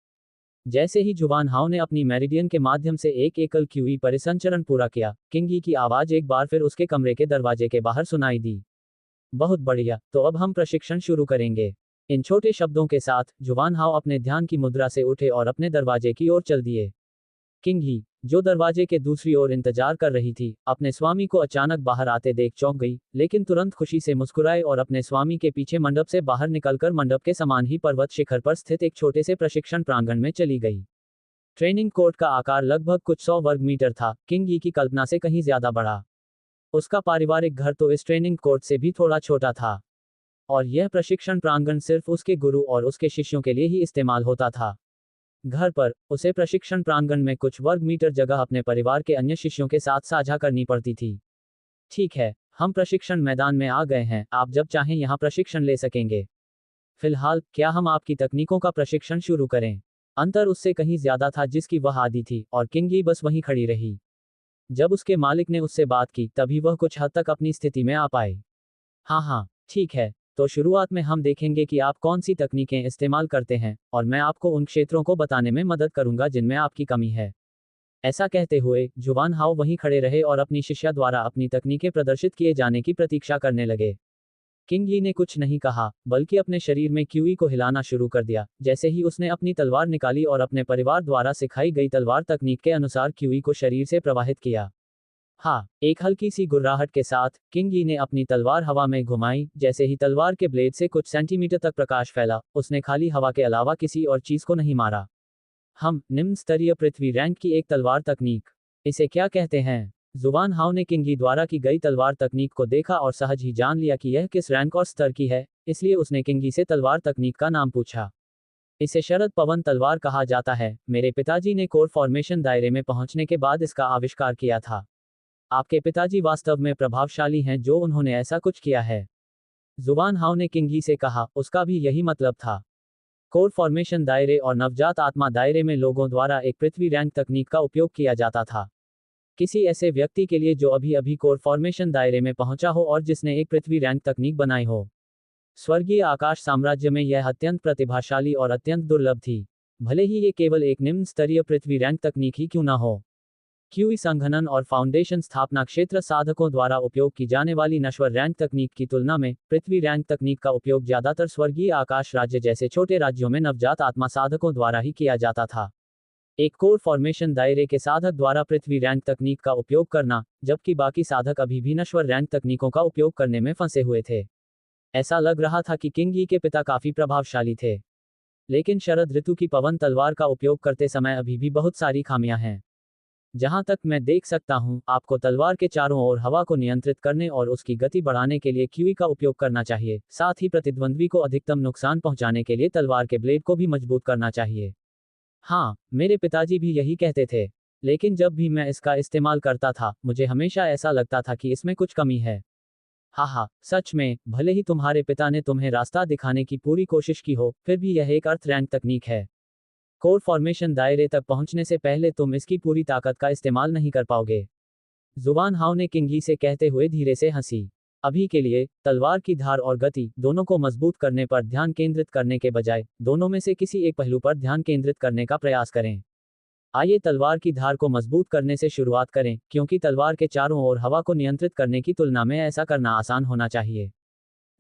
Speaker 1: जैसे ही जुबान हाउ ने अपनी मेरिडियन के माध्यम से एक एकल क्यूई परिसंचरण पूरा किया, किंगी की आवाज एक बार फिर उसके कमरे के दरवाजे के बाहर सुनाई दी। बहुत बढ़िया, तो अब हम प्रशिक्षण शुरू करेंगे। इन छोटे शब्दों के साथ जुबान हाउ अपने ध्यान की मुद्रा से उठे और अपने दरवाजे की ओर चल दिए। किंगी, जो दरवाजे के दूसरी ओर इंतजार कर रही थी, अपने स्वामी को अचानक बाहर आते देख चौंक गई, लेकिन तुरंत खुशी से मुस्कुराए और अपने स्वामी के पीछे मंडप से बाहर निकलकर मंडप के समान ही पर्वत शिखर पर स्थित एक छोटे से प्रशिक्षण प्रांगण में चली गई। ट्रेनिंग कोर्ट का आकार लगभग कुछ 100 वर्ग मीटर था, किंगी की कल्पना से कहीं ज्यादा बड़ा। उसका पारिवारिक घर तो इस ट्रेनिंग कोर्ट से भी थोड़ा छोटा था, और यह प्रशिक्षण प्रांगण सिर्फ उसके गुरु और उसके शिष्यों के लिए ही इस्तेमाल होता था। घर पर उसे प्रशिक्षण प्रांगण में कुछ वर्ग मीटर जगह अपने परिवार के अन्य शिष्यों के साथ साझा करनी पड़ती थी। ठीक है, हम प्रशिक्षण मैदान में आ गए हैं, आप जब चाहें यहाँ प्रशिक्षण ले सकेंगे। फिलहाल, क्या हम आपकी तकनीकों का प्रशिक्षण शुरू करें? अंतर उससे कहीं ज्यादा था जिसकी वह आदी थी, और किंगी बस वहीं खड़ी रही। जब उसके मालिक ने उससे बात की, तभी वह कुछ हद तक अपनी स्थिति में आ पाए। हाँ हाँ, ठीक है। तो शुरुआत में हम देखेंगे कि आप कौन सी तकनीकें इस्तेमाल करते हैं, और मैं आपको उन क्षेत्रों को बताने में मदद करूंगा जिनमें आपकी कमी है। ऐसा कहते हुए, जुवान हाउ वहीं खड़े रहे और अपनी शिष्या द्वारा अपनी तकनीकें प्रदर्शित किए जाने की प्रतीक्षा करने लगे। किंग ली ने कुछ नहीं कहा, बल्कि अपने शरीर में क्यूई को हिलाना शुरू कर दिया। जैसे ही उसने अपनी तलवार निकाली और अपने परिवार द्वारा सिखाई गई तलवार तकनीक के अनुसार क्यूई को शरीर से प्रवाहित किया। हाँ, एक हल्की सी गुर्राहट के साथ, किंग यी ने अपनी तलवार हवा में घुमाई। जैसे ही तलवार के ब्लेड से कुछ सेंटीमीटर तक प्रकाश फैला, उसने खाली हवा के अलावा किसी और चीज को नहीं मारा। हम निम्न स्तरीय पृथ्वी रैंक की एक तलवार तकनीक, इसे क्या कहते हैं? जुबान हाउ ने किंग यी द्वारा की गई तलवार तकनीक को देखा और सहज ही जान लिया कि यह किस रैंक और स्तर की है, इसलिए उसने किंग यी से तलवार तकनीक का नाम पूछा। इसे शरद पवन तलवार कहा जाता है। मेरे पिताजी ने कोर फॉर्मेशन दायरे में पहुंचने के बाद इसका आविष्कार किया था। आपके पिताजी वास्तव में प्रभावशाली हैं जो उन्होंने ऐसा कुछ किया है। जुबान हाउ ने किंग यी से कहा, उसका भी यही मतलब था। कोर फॉर्मेशन दायरे और नवजात आत्मा दायरे में लोगों द्वारा एक पृथ्वी रैंक तकनीक का उपयोग किया जाता था। किसी ऐसे व्यक्ति के लिए जो अभी अभी कोर फॉर्मेशन दायरे में पहुंचा हो और जिसने एक पृथ्वी रैंक तकनीक बनाई हो। स्वर्गीय आकाश साम्राज्य में यह अत्यंत प्रतिभाशाली और अत्यंत दुर्लभ थी, भले ही ये केवल एक निम्न स्तरीय पृथ्वी रैंक तकनीक ही क्यों न हो। क्यूई संघनन और फाउंडेशन स्थापना क्षेत्र साधकों द्वारा उपयोग की जाने वाली नश्वर रैंक तकनीक की तुलना में पृथ्वी रैंक तकनीक का उपयोग ज्यादातर स्वर्गीय आकाश राज्य जैसे छोटे राज्यों में नवजात आत्मा साधकों द्वारा ही किया जाता था। एक कोर फॉर्मेशन दायरे के साधक द्वारा पृथ्वी रैंक तकनीक का उपयोग करना, जबकि बाकी साधक अभी भी नश्वर रैंक तकनीकों का उपयोग करने में फंसे हुए थे। ऐसा लग रहा था कि किंग यी के पिता काफी प्रभावशाली थे, लेकिन शरद ऋतु की पवन तलवार का उपयोग करते समय अभी भी बहुत सारी खामियां हैं। जहां तक मैं देख सकता हूं, आपको तलवार के चारों ओर हवा को नियंत्रित करने और उसकी गति बढ़ाने के लिए क्यूई का उपयोग करना चाहिए। साथ ही प्रतिद्वंद्वी को अधिकतम नुकसान पहुंचाने के लिए तलवार के ब्लेड को भी मजबूत करना चाहिए। हाँ, मेरे पिताजी भी यही कहते थे, लेकिन जब भी मैं इसका इस्तेमाल करता था, मुझे हमेशा ऐसा लगता था कि इसमें कुछ कमी है। हाँ, सच में, भले ही तुम्हारे पिता ने तुम्हें रास्ता दिखाने की पूरी कोशिश की हो, फिर भी यह एक अर्थ रैंक तकनीक है। कोर फॉर्मेशन दायरे तक पहुंचने से पहले तुम इसकी पूरी ताकत का इस्तेमाल नहीं कर पाओगे। जुबान हाउ ने किंग यी से कहते हुए धीरे से हंसी। अभी के लिए, तलवार की धार और गति दोनों को मजबूत करने पर ध्यान केंद्रित करने के बजाय, दोनों में से किसी एक पहलू पर ध्यान केंद्रित करने का प्रयास करें। आइए तलवार की धार को मजबूत करने से शुरुआत करें, क्योंकि तलवार के चारों ओर हवा को नियंत्रित करने की तुलना में ऐसा करना आसान होना चाहिए।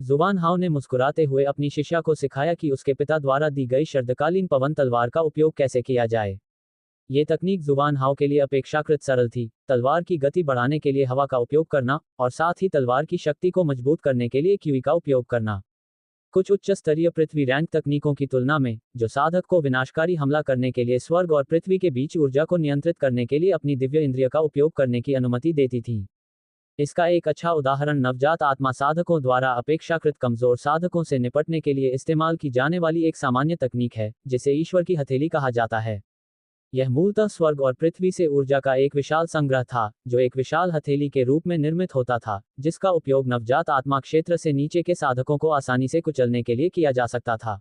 Speaker 1: जुबान हाउ ने मुस्कुराते हुए अपनी शिष्या को सिखाया कि उसके पिता द्वारा दी गई शरदकालीन पवन तलवार का उपयोग कैसे किया जाए। ये तकनीक जुबान हाउ के लिए अपेक्षाकृत सरल थी, तलवार की गति बढ़ाने के लिए हवा का उपयोग करना, और साथ ही तलवार की शक्ति को मजबूत करने के लिए क्यूई का उपयोग करना। कुछ उच्च स्तरीय पृथ्वी रैंक तकनीकों की तुलना में, जो साधक को विनाशकारी हमला करने के लिए स्वर्ग और पृथ्वी के बीच ऊर्जा को नियंत्रित करने के लिए अपनी दिव्य इंद्रिय का उपयोग करने की अनुमति देती थी। इसका एक अच्छा उदाहरण नवजात आत्मा साधकों द्वारा अपेक्षाकृत कमजोर साधकों से निपटने के लिए इस्तेमाल की जाने वाली एक सामान्य तकनीक है, जिसे ईश्वर की हथेली कहा जाता है। यह मूलतः स्वर्ग और पृथ्वी से ऊर्जा का एक विशाल संग्रह था, जो एक विशाल हथेली के रूप में निर्मित होता था, जिसका उपयोग नवजात आत्मा क्षेत्र से नीचे के साधकों को आसानी से कुचलने के लिए किया जा सकता था।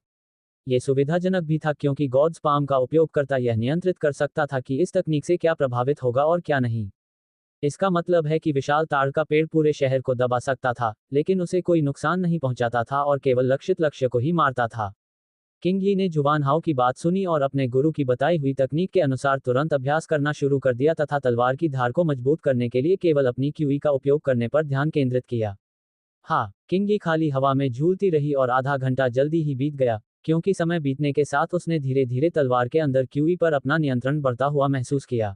Speaker 1: यह सुविधाजनक भी था क्योंकि गॉड्स पाम का उपयोगकर्ता यह नियंत्रित कर सकता था कि इस तकनीक से क्या प्रभावित होगा और क्या नहीं। इसका मतलब है कि विशाल ताड़ का पेड़ पूरे शहर को दबा सकता था, लेकिन उसे कोई नुकसान नहीं पहुंचाता था और केवल लक्षित लक्ष्य को ही मारता था। किंग यी ने जुबान हाउ की बात सुनी और अपने गुरु की बताई हुई तकनीक के अनुसार तुरंत अभ्यास करना शुरू कर दिया तथा तलवार की धार को मजबूत करने के लिए केवल अपनी क्यूई का उपयोग करने पर ध्यान केंद्रित किया। हाँ, किंग यी खाली हवा में झूलती रही और आधा घंटा जल्दी ही बीत गया, क्योंकि समय बीतने के साथ उसने धीरे धीरे तलवार के अंदर क्यूई पर अपना नियंत्रण बढ़ता हुआ महसूस किया।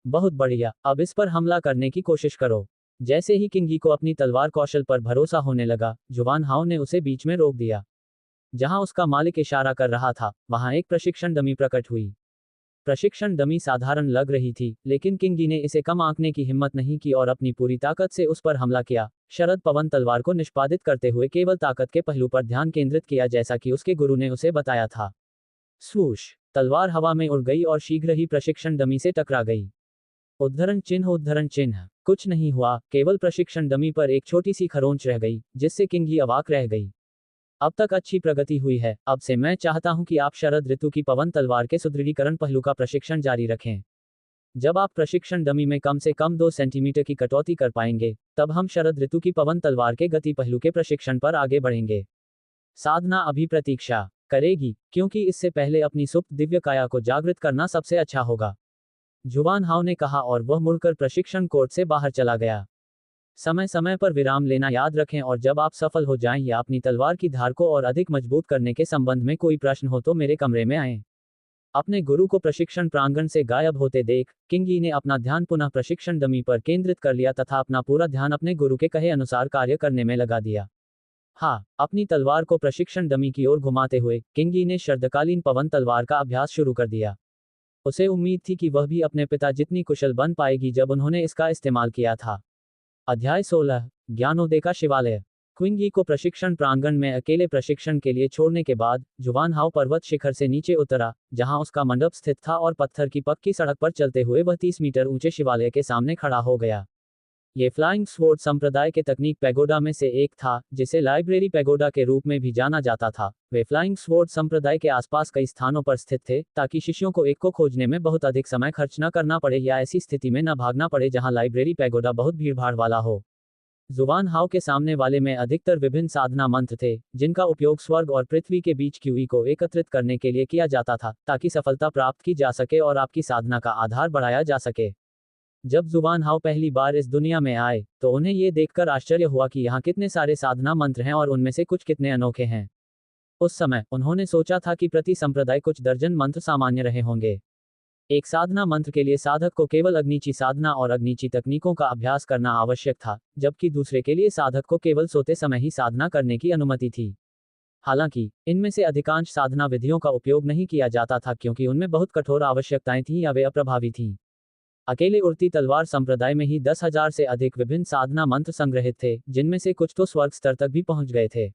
Speaker 1: बहुत बढ़िया, अब इस पर हमला करने की कोशिश करो। जैसे ही किंग यी को अपनी तलवार कौशल पर भरोसा होने लगा, जुबान हाउ ने उसे बीच में रोक दिया। जहां उसका मालिक इशारा कर रहा था, वहां एक प्रशिक्षण डमी प्रकट हुई। प्रशिक्षण डमी साधारण लग रही थी, लेकिन किंग यी ने इसे कम आंकने की हिम्मत नहीं की और अपनी पूरी ताकत से उस पर हमला किया। शरद पवन तलवार को निष्पादित करते हुए केवल ताकत के पहलू पर ध्यान केंद्रित किया जैसा कि उसके गुरु ने उसे बताया था। स्वूश, तलवार हवा में उड़ गई और शीघ्र ही प्रशिक्षण डमी से टकरा गई। उद्धरण चिन्ह। कुछ नहीं हुआ, केवल प्रशिक्षण डमी पर एक छोटी सी खरोंच रह गई, जिससे किंग यी अवाक रह गई। अब तक अच्छी प्रगति हुई है। अब से मैं चाहता हूं कि आप शरद ऋतु की पवन तलवार के सुदृढ़ीकरण पहलू का प्रशिक्षण जारी रखें। जब आप प्रशिक्षण डमी में कम से कम 2 सेंटीमीटर की कटौती कर पाएंगे, तब हम शरद ऋतु की पवन तलवार के गति पहलू के प्रशिक्षण पर आगे बढ़ेंगे। साधना अभी प्रतीक्षा करेगी, क्योंकि इससे पहले अपनी सुप्त दिव्य काया को जागृत करना सबसे अच्छा होगा, जुवान हाव ने कहा और वह मुड़कर प्रशिक्षण कोर्ट से बाहर चला गया। समय समय पर विराम लेना याद रखें और जब आप सफल हो जाएं या अपनी तलवार की धार को और अधिक मजबूत करने के संबंध में कोई प्रश्न हो तो मेरे कमरे में आएं। अपने गुरु को प्रशिक्षण प्रांगण से गायब होते देख किंगी ने अपना ध्यान पुनः प्रशिक्षण डमी पर केंद्रित कर लिया तथा अपना पूरा ध्यान अपने गुरु के कहे अनुसार कार्य करने में लगा दिया। हाँ, अपनी तलवार को प्रशिक्षण डमी की ओर घुमाते हुए किंगी ने शरदकालीन पवन तलवार का अभ्यास शुरू कर दिया। उसे उम्मीद थी कि वह भी अपने पिता जितनी कुशल बन पाएगी जब उन्होंने इसका इस्तेमाल किया था। अध्याय 16 ज्ञानोदय का शिवालय। क्विंगी को प्रशिक्षण प्रांगण में अकेले प्रशिक्षण के लिए छोड़ने के बाद जुवान हाव पर्वत शिखर से नीचे उतरा, जहां उसका मंडप स्थित था और पत्थर की पक्की सड़क पर चलते हुए वह 30 मीटर ऊंचे शिवालय के सामने खड़ा हो गया। ये फ्लाइंग स्वॉर्ड संप्रदाय के तकनीक पैगोडा में से एक था, जिसे लाइब्रेरी पैगोडा के रूप में भी जाना जाता था। वे फ्लाइंग स्वॉर्ड संप्रदाय के आसपास कई स्थानों पर स्थित थे, ताकि शिष्यों को एक को खोजने में बहुत अधिक समय खर्च न करना पड़े या ऐसी स्थिति में न भागना पड़े जहां लाइब्रेरी पैगोडा बहुत भीड़भाड़ वाला हो। जुवान हाव के सामने वाले में अधिकतर विभिन्न साधना मंत्र थे, जिनका उपयोग स्वर्ग और पृथ्वी के बीच क्यूई को एकत्रित करने के लिए किया जाता था, ताकि सफलता प्राप्त की जा सके और आपकी साधना का आधार बढ़ाया जा सके। जब जुवान हाव पहली बार इस दुनिया में आए, तो उन्हें ये देखकर आश्चर्य हुआ कि यहाँ कितने सारे साधना मंत्र हैं और उनमें से कुछ कितने अनोखे हैं। उस समय उन्होंने सोचा था कि प्रति संप्रदाय कुछ दर्जन मंत्र सामान्य रहे होंगे। एक साधना मंत्र के लिए साधक को केवल अग्निची साधना और अग्निची तकनीकों का अभ्यास करना आवश्यक था, जबकि दूसरे के लिए साधक को केवल सोते समय ही साधना करने की अनुमति थी। हालांकि इनमें से अधिकांश साधना विधियों का उपयोग नहीं किया जाता था क्योंकि उनमें बहुत कठोर आवश्यकताएं थीं या वे अप्रभावी थीं। अकेले उड़ती तलवार संप्रदाय में ही 10,000 से अधिक विभिन्न साधना मंत्र संग्रहित थे, जिनमें से कुछ तो स्वर्ग स्तर तक भी पहुंच गए थे।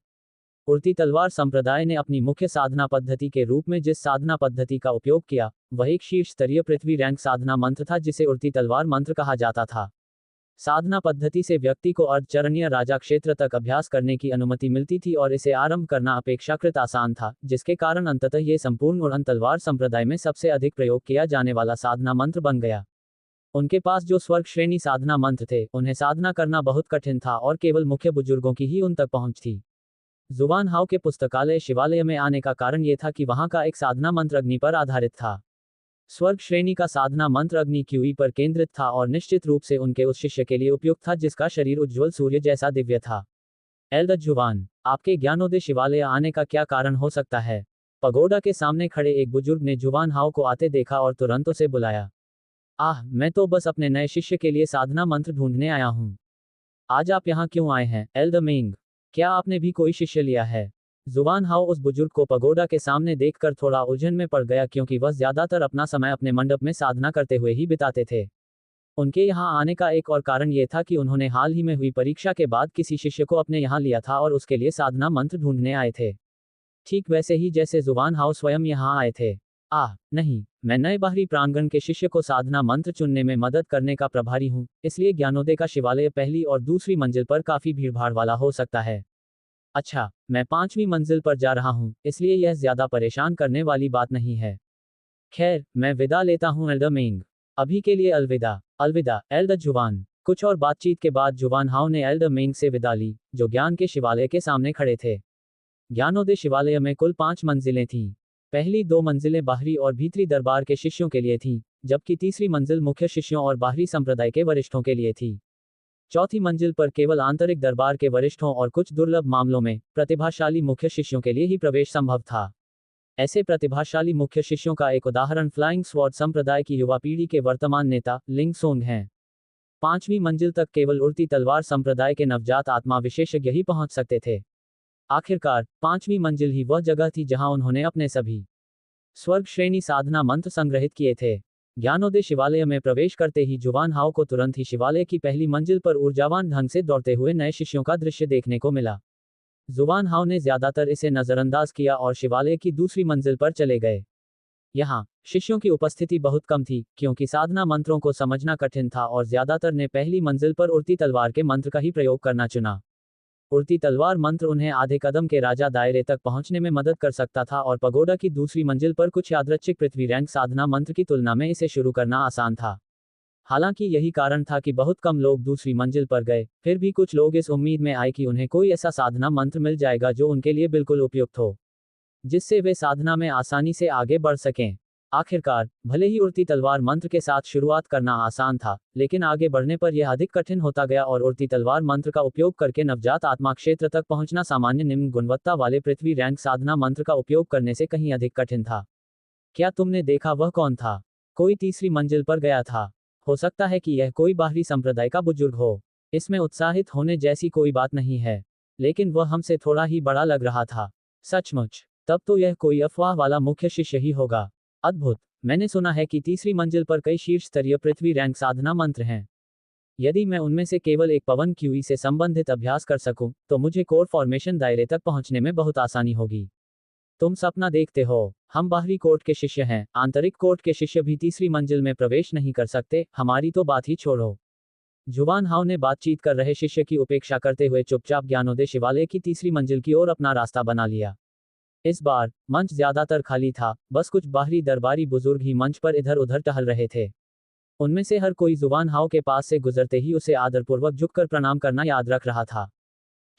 Speaker 1: उड़ती तलवार संप्रदाय ने अपनी मुख्य साधना पद्धति के रूप में जिस साधना पद्धति का उपयोग किया, वह एक शीर्ष स्तरीय पृथ्वी रैंक साधना मंत्र था जिसे उड़ती तलवार मंत्र कहा जाता था। साधना पद्धति से व्यक्ति को अर्धचरणीय राजा क्षेत्र तक अभ्यास करने की अनुमति मिलती थी और इसे आरंभ करना अपेक्षाकृत आसान था, जिसके कारण अंततः ये संपूर्ण उड़न तलवार संप्रदाय में सबसे अधिक प्रयोग किया जाने वाला साधना मंत्र बन गया। उनके पास जो स्वर्ग श्रेणी साधना मंत्र थे, उन्हें साधना करना बहुत कठिन था और केवल मुख्य बुजुर्गों की ही उन तक पहुंच थी। जुवान हाव के पुस्तकालय शिवालय में आने का कारण यह था कि वहां का एक साधना मंत्र अग्नि पर आधारित था। स्वर्ग श्रेणी का साधना मंत्र अग्नि क्यूई पर केंद्रित था और निश्चित रूप से उनके उस शिष्य के लिए उपयुक्त था जिसका शरीर उज्ज्वल सूर्य जैसा दिव्य था। एल्डर जुवान, आपके ज्ञानोदय शिवालय आने का क्या कारण हो सकता है? पगोडा के सामने खड़े एक बुजुर्ग ने जुवान हाव को आते देखा और तुरंत उसे बुलाया। आह, मैं तो बस अपने नए शिष्य के लिए साधना मंत्र ढूंढने आया हूँ। आज आप यहाँ क्यों आए हैं, एल्डर मेंग? क्या आपने भी कोई शिष्य लिया है? जुवान हाव उस बुजुर्ग को पगोडा के सामने देखकर थोड़ा उलझन में पड़ गया क्योंकि वह ज्यादातर अपना समय अपने मंडप में साधना करते हुए ही बिताते थे। उनके यहाँ आने का एक और कारण यह था कि उन्होंने हाल ही में हुई परीक्षा के बाद किसी शिष्य को अपने यहाँ लिया था और उसके लिए साधना मंत्र ढूंढने आए थे, ठीक वैसे ही जैसे जुवान हाव स्वयं यहाँ आए थे। नहीं, मैं नए बाहरी प्रांगण के शिष्य को साधना मंत्र चुनने में मदद करने का प्रभारी हूँ, इसलिए ज्ञानोदय का शिवालय पहली और दूसरी मंजिल पर काफी भीड़भाड़ वाला हो सकता है। अच्छा, मैं 5वीं मंजिल पर जा रहा हूँ, इसलिए यह ज्यादा परेशान करने वाली बात नहीं है। खैर, मैं विदा लेता हूँ एल्डर मेंग। अभी के लिए अलविदा। अलविदा, एल्डर जुवान। कुछ और बातचीत के बाद जुवान हाव ने एल्डर मेंग से विदा ली, जो ज्ञान के शिवालय के सामने खड़े थे। ज्ञानोदय शिवालय में कुल 5 मंजिलें थीं। पहली 2 मंजिलें बाहरी और भीतरी दरबार के शिष्यों के लिए थीं, जबकि तीसरी मंजिल मुख्य शिष्यों और बाहरी संप्रदाय के वरिष्ठों के लिए थी। चौथी मंजिल पर केवल आंतरिक दरबार के वरिष्ठों और कुछ दुर्लभ मामलों में प्रतिभाशाली मुख्य शिष्यों के लिए ही प्रवेश संभव था। ऐसे प्रतिभाशाली मुख्य शिष्यों का एक उदाहरण फ्लाइंग स्वॉर्ड संप्रदाय की युवा पीढ़ी के वर्तमान नेता लिंग सोंग हैं। 5वीं मंजिल तक केवल उड़ती तलवार संप्रदाय के नवजात आत्मा विशेषज्ञ ही पहुंच सकते थे। आखिरकार 5वीं मंजिल ही वह जगह थी जहां उन्होंने अपने सभी स्वर्ग श्रेणी साधना मंत्र संग्रहित किए थे। ज्ञानोदय शिवालय में प्रवेश करते ही जुवान हाव को तुरंत ही शिवालय की पहली मंजिल पर ऊर्जावान ढंग से दौड़ते हुए नए शिष्यों का दृश्य देखने को मिला। जुवान हाव ने ज्यादातर इसे नजरअंदाज किया और शिवालय की दूसरी मंजिल पर चले गए। यहाँ शिष्यों की उपस्थिति बहुत कम थी क्योंकि साधना मंत्रों को समझना कठिन था और ज्यादातर ने पहली मंजिल पर उड़ती तलवार के मंत्र का ही प्रयोग करना चुना। उड़ती तलवार मंत्र उन्हें आधे कदम के राजा दायरे तक पहुंचने में मदद कर सकता था और पगोडा की दूसरी मंजिल पर कुछ यादृच्छिक पृथ्वी रैंक साधना मंत्र की तुलना में इसे शुरू करना आसान था। हालांकि यही कारण था कि बहुत कम लोग दूसरी मंजिल पर गए, फिर भी कुछ लोग इस उम्मीद में आए कि उन्हें कोई ऐसा साधना मंत्र मिल जाएगा जो उनके लिए बिल्कुल उपयुक्त हो, जिससे वे साधना में आसानी से आगे बढ़ सकें। आखिरकार, भले ही उड़ती तलवार मंत्र के साथ शुरुआत करना आसान था, लेकिन आगे बढ़ने पर यह अधिक कठिन होता गया और उड़ती तलवार मंत्र का उपयोग करके नवजात आत्मा क्षेत्र तक पहुंचना सामान्य निम्न गुणवत्ता वाले पृथ्वी रैंक साधना मंत्र का उपयोग करने से कहीं अधिक कठिन था। क्या तुमने देखा वह कौन था? कोई तीसरी मंजिल पर गया था। हो सकता है कि यह कोई बाहरी संप्रदाय का बुजुर्ग हो। इसमें उत्साहित होने जैसी कोई बात नहीं है, लेकिन वह हमसे थोड़ा ही बड़ा लग रहा था। सचमुच? तब तो यह कोई अफवाह वाला मुख्य शिष्य ही होगा। अद्भुत! मैंने सुना है कि तीसरी मंजिल पर कई शीर्ष स्तरीय पृथ्वी रैंक साधना मंत्र हैं। यदि मैं उनमें से केवल एक पवन क्यूई से संबंधित अभ्यास कर सकूं, तो मुझे कोर फॉर्मेशन दायरे तक पहुंचने में बहुत आसानी होगी। तुम सपना देखते हो। हम बाहरी कोर्ट के शिष्य हैं, आंतरिक कोर्ट के शिष्य भी तीसरी मंजिल में प्रवेश नहीं कर सकते, हमारी तो बात ही छोड़ो। जुवान हाउ ने बातचीत कर रहे शिष्य की उपेक्षा करते हुए चुपचाप ज्ञानोदय शिवालय की तीसरी मंजिल की ओर अपना रास्ता बना लिया। इस बार मंच ज्यादातर खाली था, बस कुछ बाहरी दरबारी बुजुर्ग ही मंच पर इधर उधर टहल रहे थे। उनमें से हर कोई जुवान हाउ के पास से गुजरते ही उसे आदरपूर्वक झुककर प्रणाम करना याद रख रहा था।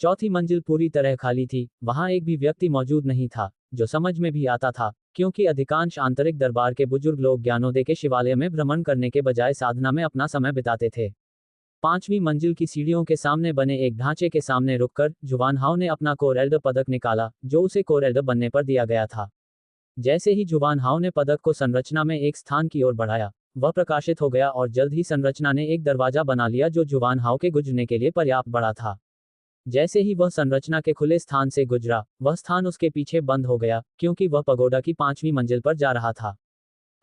Speaker 1: चौथी मंजिल पूरी तरह खाली थी, वहां एक भी व्यक्ति मौजूद नहीं था, जो समझ में भी आता था, क्योंकि अधिकांश आंतरिक दरबार के बुजुर्ग लोग ज्ञानोदय के शिवालय में भ्रमण करने के बजाय साधना में अपना समय बिताते थे। पांचवीं मंजिल की सीढ़ियों के सामने बने एक ढांचे के सामने रुककर जुवान हाउ ने अपना कोर एल्डर पदक निकाला, जो उसे कोर एल्डर बनने पर दिया गया था। जैसे ही जुवान हाउ ने पदक को संरचना में एक स्थान की ओर बढ़ाया, वह प्रकाशित हो गया और जल्द ही संरचना ने एक दरवाजा बना लिया जो जुवान हाउ के गुजरने के लिए पर्याप्त बड़ा था। जैसे ही वह संरचना के खुले स्थान से गुजरा, वह स्थान उसके पीछे बंद हो गया, क्योंकि वह पगोडा की पांचवीं मंजिल पर जा रहा था।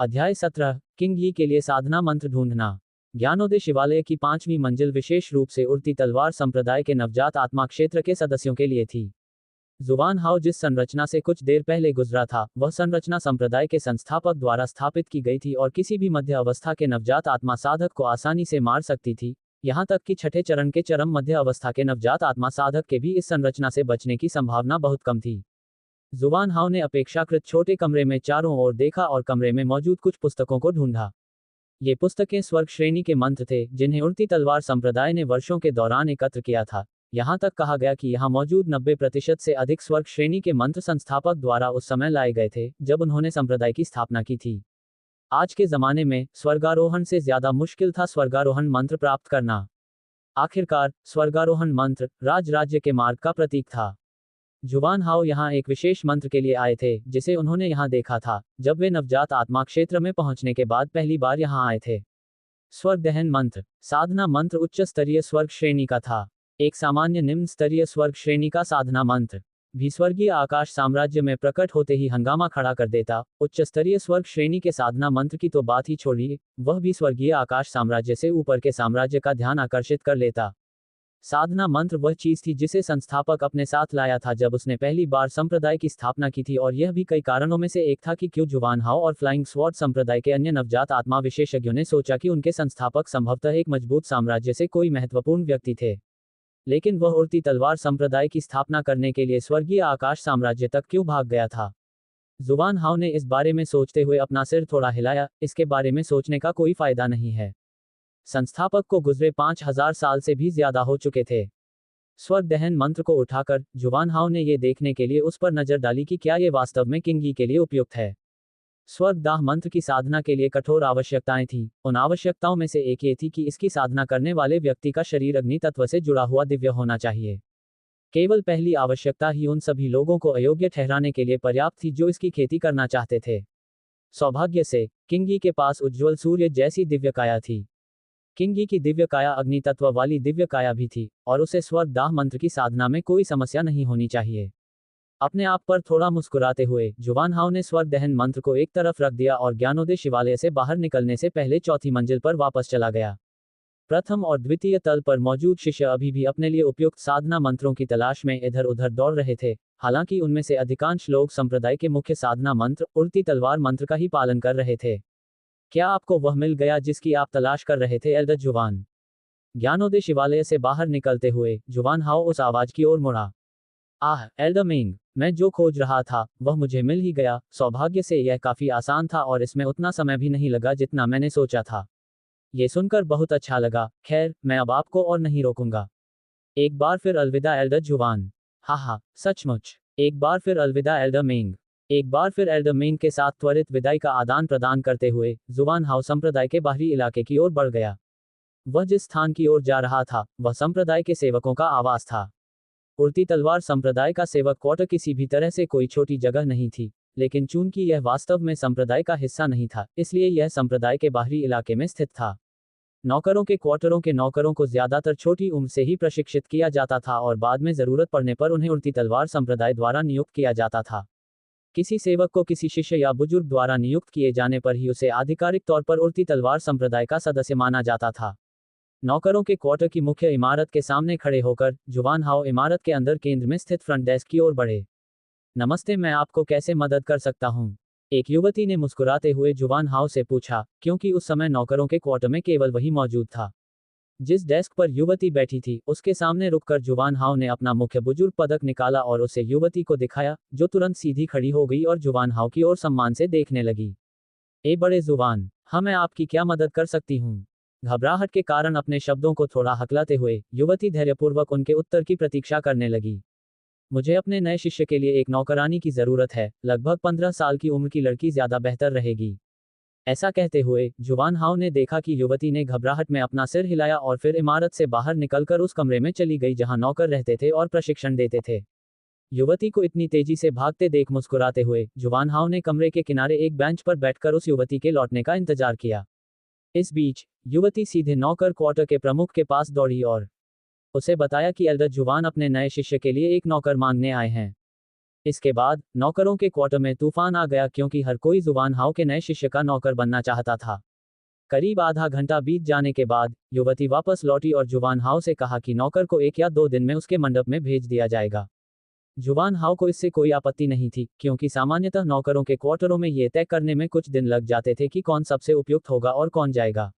Speaker 1: अध्याय 17, किंग यी के लिए साधना मंत्र ढूंढना। ज्ञानोदय शिवालय की पांचवीं मंजिल विशेष रूप से उड़ती तलवार संप्रदाय के नवजात आत्मा क्षेत्र के सदस्यों के लिए थी। जुवान हाउ जिस संरचना से कुछ देर पहले गुजरा था, वह संरचना संप्रदाय के संस्थापक द्वारा स्थापित की गई थी और किसी भी मध्य अवस्था के नवजात आत्मा साधक को आसानी से मार सकती थी, यहां तक कि छठे चरण के चरम मध्य अवस्था के नवजात आत्मा साधक के भी इस संरचना से बचने की संभावना बहुत कम थी। जुवान हाउ ने अपेक्षाकृत छोटे कमरे में चारों ओर देखा और कमरे में मौजूद कुछ पुस्तकों को ढूंढा। ये पुस्तकें स्वर्ग श्रेणी के मंत्र थे, जिन्हें उड़ती तलवार संप्रदाय ने वर्षों के दौरान एकत्र किया था। यहां तक कहा गया कि यहां मौजूद 90% से अधिक स्वर्ग श्रेणी के मंत्र संस्थापक द्वारा उस समय लाए गए थे जब उन्होंने संप्रदाय की स्थापना की थी। आज के जमाने में स्वर्गारोहण से ज्यादा मुश्किल था स्वर्गारोहण मंत्र प्राप्त करना। आखिरकार, स्वर्गारोहण मंत्र राज राज्य के मार्ग का प्रतीक था। जुवान हाउ यहाँ एक विशेष मंत्र के लिए आए थे, जिसे उन्होंने यहाँ देखा था, जब वे नवजात आत्मा क्षेत्र में पहुंचने के बाद पहली बार यहाँ आए थे। स्वर्ग दहन मंत्र। साधना मंत्र उच्च स्तरीय स्वर्ग श्रेणी का था। एक सामान्य निम्न स्तरीय स्वर्ग श्रेणी का साधना मंत्र भी स्वर्गीय आकाश साम्राज्य में प्रकट होते ही हंगामा खड़ा कर देता। उच्च स्तरीय स्वर्ग श्रेणी के साधना मंत्र की तो बात ही छोड़िए, वह भी स्वर्गीय आकाश साम्राज्य से ऊपर के साम्राज्य का ध्यान आकर्षित कर लेता। साधना मंत्र वह चीज थी जिसे संस्थापक अपने साथ लाया था जब उसने पहली बार संप्रदाय की स्थापना की थी, और यह भी कई कारणों में से एक था कि क्यों जुवान हाउ और फ्लाइंग स्वॉर्ड संप्रदाय के अन्य नवजात आत्मा विशेषज्ञों ने सोचा कि उनके संस्थापक संभवतः एक मजबूत साम्राज्य से कोई महत्वपूर्ण व्यक्ति थे। लेकिन वह उड़ती तलवार संप्रदाय की स्थापना करने के लिए स्वर्गीय आकाश साम्राज्य तक क्यों भाग गया था? जुवान हाउ ने इस बारे में सोचते हुए अपना सिर थोड़ा हिलाया। इसके बारे में सोचने का कोई फायदा नहीं है। संस्थापक को गुजरे 5000 साल से भी ज्यादा हो चुके थे। स्वर्ग दहन मंत्र को उठाकर जुवान हाउ ने ये देखने के लिए उस पर नजर डाली कि क्या ये वास्तव में किंग यी के लिए उपयुक्त है। स्वर्ग दाह मंत्र की साधना के लिए कठोर आवश्यकताएं थीं। उन आवश्यकताओं में से एक ये थी कि इसकी साधना करने वाले व्यक्ति का शरीर अग्नि तत्व से जुड़ा हुआ दिव्य होना चाहिए। केवल पहली आवश्यकता ही उन सभी लोगों को अयोग्य ठहराने के लिए पर्याप्त थी जो इसकी खेती करना चाहते थे। सौभाग्य से किंग यी के पास उज्ज्वल सूर्य जैसी दिव्य काया थी। किंग यी की दिव्य काया अग्नि तत्व वाली दिव्य काया भी थी, और उसे स्वर्ग दाह मंत्र की साधना में कोई समस्या नहीं होनी चाहिए। अपने आप पर थोड़ा मुस्कुराते हुए जुवान हाउ ने स्वर्ग दहन मंत्र को एक तरफ रख दिया और ज्ञानोदय शिवालय से बाहर निकलने से पहले चौथी मंजिल पर वापस चला गया। प्रथम और द्वितीय तल पर मौजूद शिष्य अभी भी अपने लिए उपयुक्त साधना मंत्रों की तलाश में इधर उधर दौड़ रहे थे। हालांकि उनमें से अधिकांश लोग संप्रदाय के मुख्य साधना मंत्र उड़ती तलवार मंत्र का ही पालन कर रहे थे। क्या आपको वह मिल गया जिसकी आप तलाश कर रहे थे, एल्डर जुवान? ज्ञानोदय शिवालय से बाहर निकलते हुए जुवान हाओ उस आवाज की ओर मुड़ा। आह एल्डर मेंग, मैं जो खोज रहा था वह मुझे मिल ही गया। सौभाग्य से यह काफी आसान था और इसमें उतना समय भी नहीं लगा जितना मैंने सोचा था। ये सुनकर बहुत अच्छा लगा। खैर, मैं अब आपको और नहीं रोकूंगा। एक बार फिर अलविदा एल्डर जुवान। हाँ, सचमुच। एक बार फिर अलविदा एल्डर मेंग। एक बार फिर एल्डर मेंग के साथ त्वरित विदाई का आदान प्रदान करते हुए जुवान हाउ संप्रदाय के बाहरी इलाके की ओर बढ़ गया। वह जिस स्थान की ओर जा रहा था वह संप्रदाय के सेवकों का आवास था। उड़ती तलवार संप्रदाय का सेवक क्वार्टर किसी भी तरह से कोई छोटी जगह नहीं थी, लेकिन चूंकि यह वास्तव में संप्रदाय का हिस्सा नहीं था, इसलिए यह संप्रदाय के बाहरी इलाके में स्थित था। नौकरों के क्वार्टरों के नौकरों को ज्यादातर छोटी उम्र से ही प्रशिक्षित किया जाता था और बाद में जरूरत पड़ने पर उन्हें उड़ती तलवार संप्रदाय द्वारा नियुक्त किया जाता था। किसी सेवक को किसी शिष्य या बुजुर्ग द्वारा नियुक्त किए जाने पर ही उसे आधिकारिक तौर पर उड़ती तलवार संप्रदाय का सदस्य माना जाता था। नौकरों के क्वार्टर की मुख्य इमारत के सामने खड़े होकर जुवान हाओ इमारत के अंदर केंद्र में स्थित फ्रंट डेस्क की ओर बढ़े। नमस्ते, मैं आपको कैसे मदद कर सकता हूँ? एक युवती ने मुस्कुराते हुए जुवान हाओ से पूछा, क्योंकि उस समय नौकरों के क्वार्टर में केवल वही मौजूद था। जिस डेस्क पर युवती बैठी थी उसके सामने रुककर जुवान हाओ ने अपना मुख्य बुजुर्ग पदक निकाला और उसे युवती को दिखाया, जो तुरंत सीधी खड़ी हो गई और जुवान हाओ की ओर सम्मान से देखने लगी। ए बड़े जुवान, हाँ मैं आपकी क्या मदद कर सकती हूँ? घबराहट के कारण अपने शब्दों को थोड़ा हकलाते हुए युवती धैर्यपूर्वक उनके उत्तर की प्रतीक्षा करने लगी। मुझे अपने नए शिष्य के लिए एक नौकरानी की जरूरत है। लगभग 15 साल की उम्र की लड़की ज्यादा बेहतर रहेगी। ऐसा कहते हुए जुवान हाओ ने देखा कि युवती ने घबराहट में अपना सिर हिलाया और फिर इमारत से बाहर निकलकर उस कमरे में चली गई जहां नौकर रहते थे और प्रशिक्षण देते थे। युवती को इतनी तेजी से भागते देख मुस्कुराते हुए जुवान हाओ ने कमरे के किनारे एक बेंच पर बैठकर उस युवती के लौटने का इंतजार किया। इस बीच युवती सीधे नौकर क्वार्टर के प्रमुख के पास दौड़ी और उसे बताया कि एल्डर जुवान अपने नए शिष्य के लिए एक नौकर मांगने आए हैं। इसके बाद नौकरों के क्वार्टर में तूफान आ गया क्योंकि हर कोई जुवान हाओ के नए शिष्य का नौकर बनना चाहता था। करीब आधा घंटा बीत जाने के बाद युवती वापस लौटी और जुवान हाओ से कहा कि नौकर को 1 या 2 दिन में उसके मंडप में भेज दिया जाएगा। जुवान हाओ को इससे कोई आपत्ति नहीं थी, क्योंकि सामान्यतः नौकरों के क्वार्टरों में ये तय करने में कुछ दिन लग जाते थे कि कौन सबसे उपयुक्त होगा और कौन जाएगा।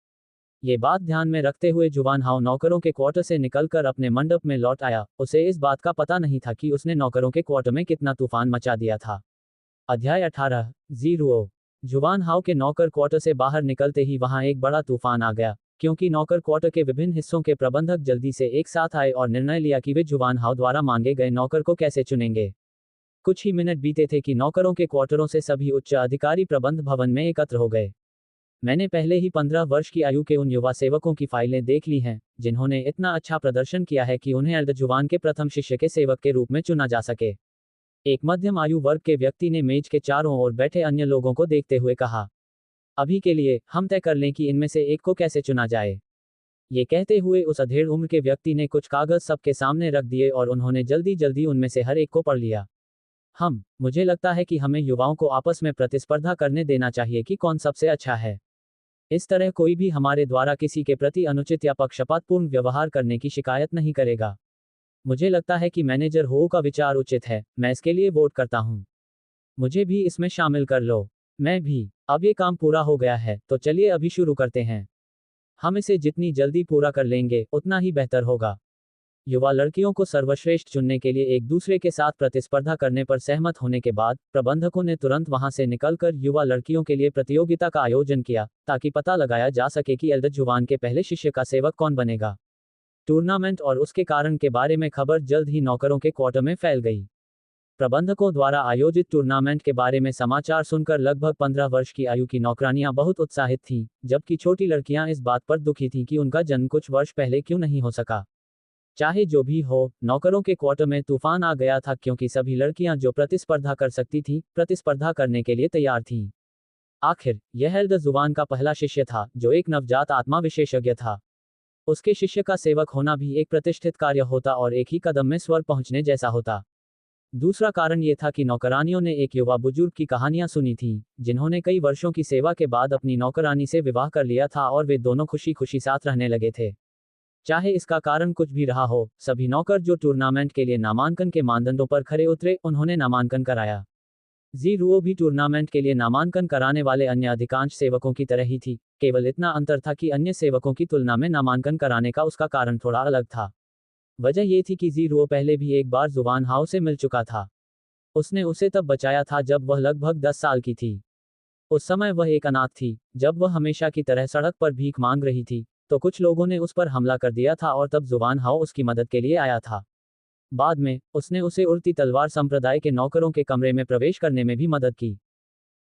Speaker 1: ये बात ध्यान में रखते हुए जुवान हाओ नौकरों के क्वार्टर से निकलकर अपने मंडप में लौट आया। उसे इस बात का पता नहीं था कि उसने नौकरों के क्वार्टर में कितना तूफान मचा दिया था। अध्याय 18 जीरो। जुवान हाओ के नौकर क्वार्टर से बाहर निकलते ही वहां एक बड़ा तूफान आ गया, क्योंकि नौकर क्वार्टर के विभिन्न हिस्सों के प्रबंधक जल्दी से एक साथ आए और निर्णय लिया कि वे जुवान हाओ द्वारा मांगे गए नौकर को कैसे चुनेंगे। कुछ ही मिनट बीते थे कि नौकरों के क्वार्टरों से सभी उच्च अधिकारी प्रबंध भवन में एकत्र हो गए। मैंने पहले ही 15 वर्ष की आयु के उन युवा सेवकों की फाइलें देख ली हैं, जिन्होंने इतना अच्छा प्रदर्शन किया है कि उन्हें एल्डर जुवान के प्रथम शिष्य के सेवक के रूप में चुना जा सके। एक मध्यम आयु वर्ग के व्यक्ति ने मेज के चारों ओर बैठे अन्य लोगों को देखते हुए कहा, अभी के लिए हम तय कर लें कि इनमें से एक को कैसे चुना जाए। ये कहते हुए उस अधेड़ उम्र के व्यक्ति ने कुछ कागज सबके सामने रख दिए और उन्होंने जल्दी जल्दी उनमें से हर एक को पढ़ लिया। मुझे लगता है कि हमें युवाओं को आपस में प्रतिस्पर्धा करने देना चाहिए कि कौन सबसे अच्छा है। इस तरह कोई भी हमारे द्वारा किसी के प्रति अनुचित या पक्षपातपूर्ण व्यवहार करने की शिकायत नहीं करेगा। मुझे लगता है कि मैनेजर हो का विचार उचित है। मैं इसके लिए वोट करता हूँ। मुझे भी इसमें शामिल कर लो। मैं भी। अब ये काम पूरा हो गया है, तो चलिए अभी शुरू करते हैं। हम इसे जितनी जल्दी पूरा कर लेंगे उतना ही बेहतर होगा। युवा लड़कियों को सर्वश्रेष्ठ चुनने के लिए एक दूसरे के साथ प्रतिस्पर्धा करने पर सहमत होने के बाद प्रबंधकों ने तुरंत वहां से निकलकर युवा लड़कियों के लिए प्रतियोगिता का आयोजन किया, ताकि पता लगाया जा सके कि एल्डर जुवान के पहले शिष्य का सेवक कौन बनेगा। टूर्नामेंट और उसके कारण के बारे में खबर जल्द ही नौकरों के क्वार्टर में फैल गई। प्रबंधकों द्वारा आयोजित टूर्नामेंट के बारे में समाचार सुनकर लगभग 15 वर्ष की आयु की नौकरानियां बहुत उत्साहित थीं, जबकि छोटी लड़कियां इस बात पर दुखी थीं कि उनका जन्म कुछ वर्ष पहले क्यों नहीं हो सका। चाहे जो भी हो, नौकरों के क्वार्टर में तूफान आ गया था, क्योंकि सभी लड़कियां जो प्रतिस्पर्धा कर सकती थीं, प्रतिस्पर्धा करने के लिए तैयार थीं। आखिर यह एल्डर जुवान का पहला शिष्य था, जो एक नवजात आत्मा विशेषज्ञ था। उसके शिष्य का सेवक होना भी एक प्रतिष्ठित कार्य होता और एक ही कदम में स्वर्ग पहुंचने जैसा होता। दूसरा कारण ये था कि नौकरानियों ने एक युवा बुजुर्ग की कहानियां सुनी थीं, जिन्होंने कई वर्षों की सेवा के बाद अपनी नौकरानी से विवाह कर लिया था और वे दोनों खुशी खुशी साथ रहने लगे थे। चाहे इसका कारण कुछ भी रहा हो, सभी नौकर जो टूर्नामेंट के लिए नामांकन के मानदंडों पर खरे उतरे, उन्होंने नामांकन कराया। जीरुओ भी टूर्नामेंट के लिए नामांकन कराने वाले अन्य अधिकांश सेवकों की तरह ही थी, केवल इतना अंतर था कि अन्य सेवकों की तुलना में नामांकन कराने का उसका कारण थोड़ा अलग था। वजह ये थी कि जीरुओ पहले भी एक बार जुवान हाओ से मिल चुका था। उसने उसे तब बचाया था जब वह लगभग 10 साल की थी। उस समय वह एक अनाथ थी। जब वह हमेशा की तरह सड़क पर भीख मांग रही थी, तो कुछ लोगों ने उस पर हमला कर दिया था और तब जुवान हाओ उसकी मदद के लिए आया था। बाद में, उसने उसे उड़ती तलवार संप्रदाय के नौकरों के कमरे में प्रवेश करने में भी मदद की।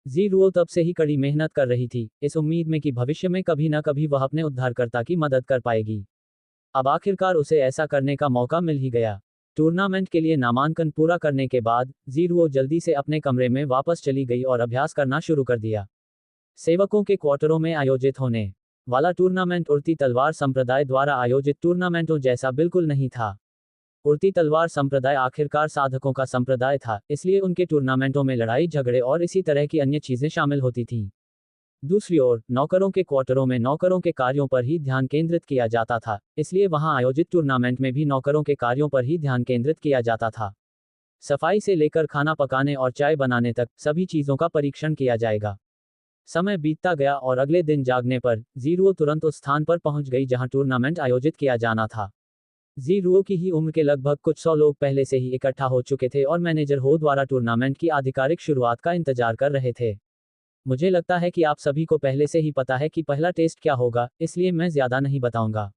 Speaker 1: जीरुओ तब से ही कड़ी मेहनत कर रही थी, इस उम्मीद में कि भविष्य में कभी न कभी वह अपने उद्धारकर्ता की मदद कर पाएगी। अब आखिरकार उसे ऐसा करने का मौका मिल ही गया। टूर्नामेंट के लिए नामांकन पूरा करने के बाद, जीरुओ जल्दी से अपने कमरे में वापस चली गई और अभ्यास करना शुरू कर दिया। सेवकों के क्वार्टरों में आयोजित होने वाला टूर्नामेंट उड़ती तलवार संप्रदाय द्वारा आयोजित टूर्नामेंटों जैसा बिल्कुल नहीं था। उड़ती तलवार संप्रदाय आखिरकार साधकों का संप्रदाय था, इसलिए उनके टूर्नामेंटों में लड़ाई झगड़े और इसी तरह की अन्य चीजें शामिल होती थीं। दूसरी ओर, नौकरों के क्वार्टरों में नौकरों के कार्यों पर ही ध्यान केंद्रित किया जाता था, इसलिए वहां आयोजित टूर्नामेंट में भी नौकरों के कार्यों पर ही ध्यान केंद्रित किया जाता था। सफाई से लेकर खाना पकाने और चाय बनाने तक सभी चीजों का परीक्षण किया जाएगा। समय बीतता गया और अगले दिन जागने पर जीरुओ तुरंत उस स्थान पर पहुंच गई जहां टूर्नामेंट आयोजित किया जाना था। जीरुओ की ही उम्र के लगभग कुछ 100 लोग पहले से ही इकट्ठा हो चुके थे और मैनेजर हो द्वारा टूर्नामेंट की आधिकारिक शुरुआत का इंतजार कर रहे थे। मुझे लगता है कि आप सभी को पहले से ही पता है कि पहला टेस्ट क्या होगा, इसलिए मैं ज्यादा नहीं बताऊंगा।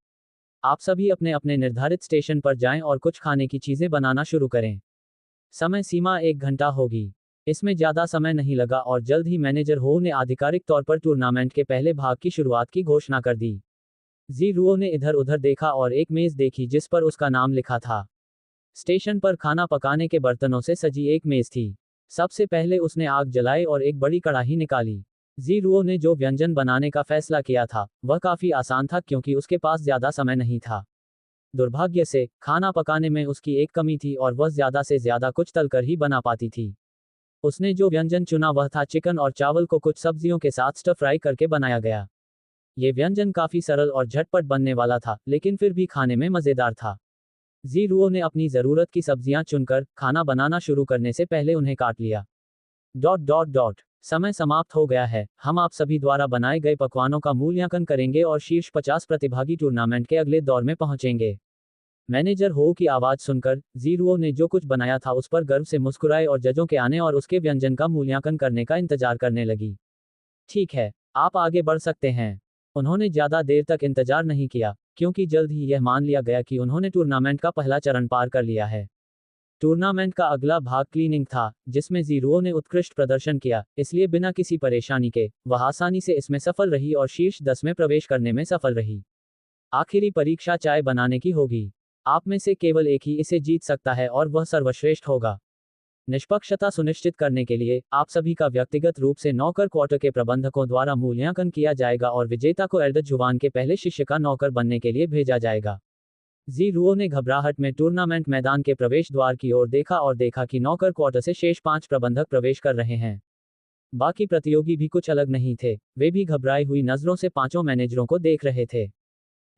Speaker 1: आप सभी अपने अपने निर्धारित स्टेशन पर जाएं और कुछ खाने की चीजें बनाना शुरू करें। समय सीमा 1 घंटा होगी। इसमें ज्यादा समय नहीं लगा और जल्द ही मैनेजर हो ने आधिकारिक तौर पर टूर्नामेंट के पहले भाग की शुरुआत की घोषणा कर दी। जीरुओ ने इधर उधर देखा और एक मेज देखी जिस पर उसका नाम लिखा था। स्टेशन पर खाना पकाने के बर्तनों से सजी एक मेज थी। सबसे पहले उसने आग जलाई और एक बड़ी कढ़ाई निकाली। जीरुओ ने जो व्यंजन बनाने का फैसला किया था, वह काफी आसान था क्योंकि उसके पास ज्यादा समय नहीं था। दुर्भाग्य से, खाना पकाने में उसकी एक कमी थी और वह ज्यादा से ज्यादा कुछ तलकर ही बना पाती थी। उसने जो व्यंजन चुना वह था चिकन और चावल को कुछ सब्जियों के साथ स्टर फ्राई करके बनाया गया। ये व्यंजन काफी सरल और झटपट बनने वाला था, लेकिन फिर भी खाने में मजेदार था। जीरुओ ने अपनी जरूरत की सब्जियां चुनकर खाना बनाना शुरू करने से पहले उन्हें काट लिया। डॉट डॉट डॉट समय समाप्त हो गया है। हम आप सभी द्वारा बनाए गए पकवानों का मूल्यांकन करेंगे और शीर्ष 50 प्रतिभागी टूर्नामेंट के अगले दौर में पहुंचेंगे। मैनेजर हो की आवाज सुनकर जीरुओ ने जो कुछ बनाया था उस पर गर्व से मुस्कुराए और जजों के आने और उसके व्यंजन का मूल्यांकन करने का इंतजार करने लगी। ठीक है, आप आगे बढ़ सकते हैं। उन्होंने ज्यादा देर तक इंतजार नहीं किया, क्योंकि जल्द ही यह मान लिया गया कि उन्होंने टूर्नामेंट का पहला चरण पार कर लिया है। टूर्नामेंट का अगला भाग क्लीनिंग था, जिसमें जीरुओ ने उत्कृष्ट प्रदर्शन किया, इसलिए बिना किसी परेशानी के वह आसानी से इसमें सफल रही और शीर्ष 10 में प्रवेश करने में सफल रही। आखिरी परीक्षा चाय बनाने की होगी। आप में से केवल एक ही इसे जीत सकता है और वह सर्वश्रेष्ठ होगा। निष्पक्षता सुनिश्चित करने के लिए आप सभी का व्यक्तिगत रूप से नौकर क्वार्टर के प्रबंधकों द्वारा मूल्यांकन किया जाएगा और विजेता को एल्डर जुवान के पहले शिष्य का नौकर बनने के लिए भेजा जाएगा। जीरुओ ने घबराहट में टूर्नामेंट मैदान के प्रवेश द्वार की ओर देखा और देखा कि नौकर क्वार्टर से शेष 5 प्रबंधक प्रवेश कर रहे हैं। बाकी प्रतियोगी भी कुछ अलग नहीं थे, वे भी घबराई हुई नजरों से पांचों मैनेजरों को देख रहे थे।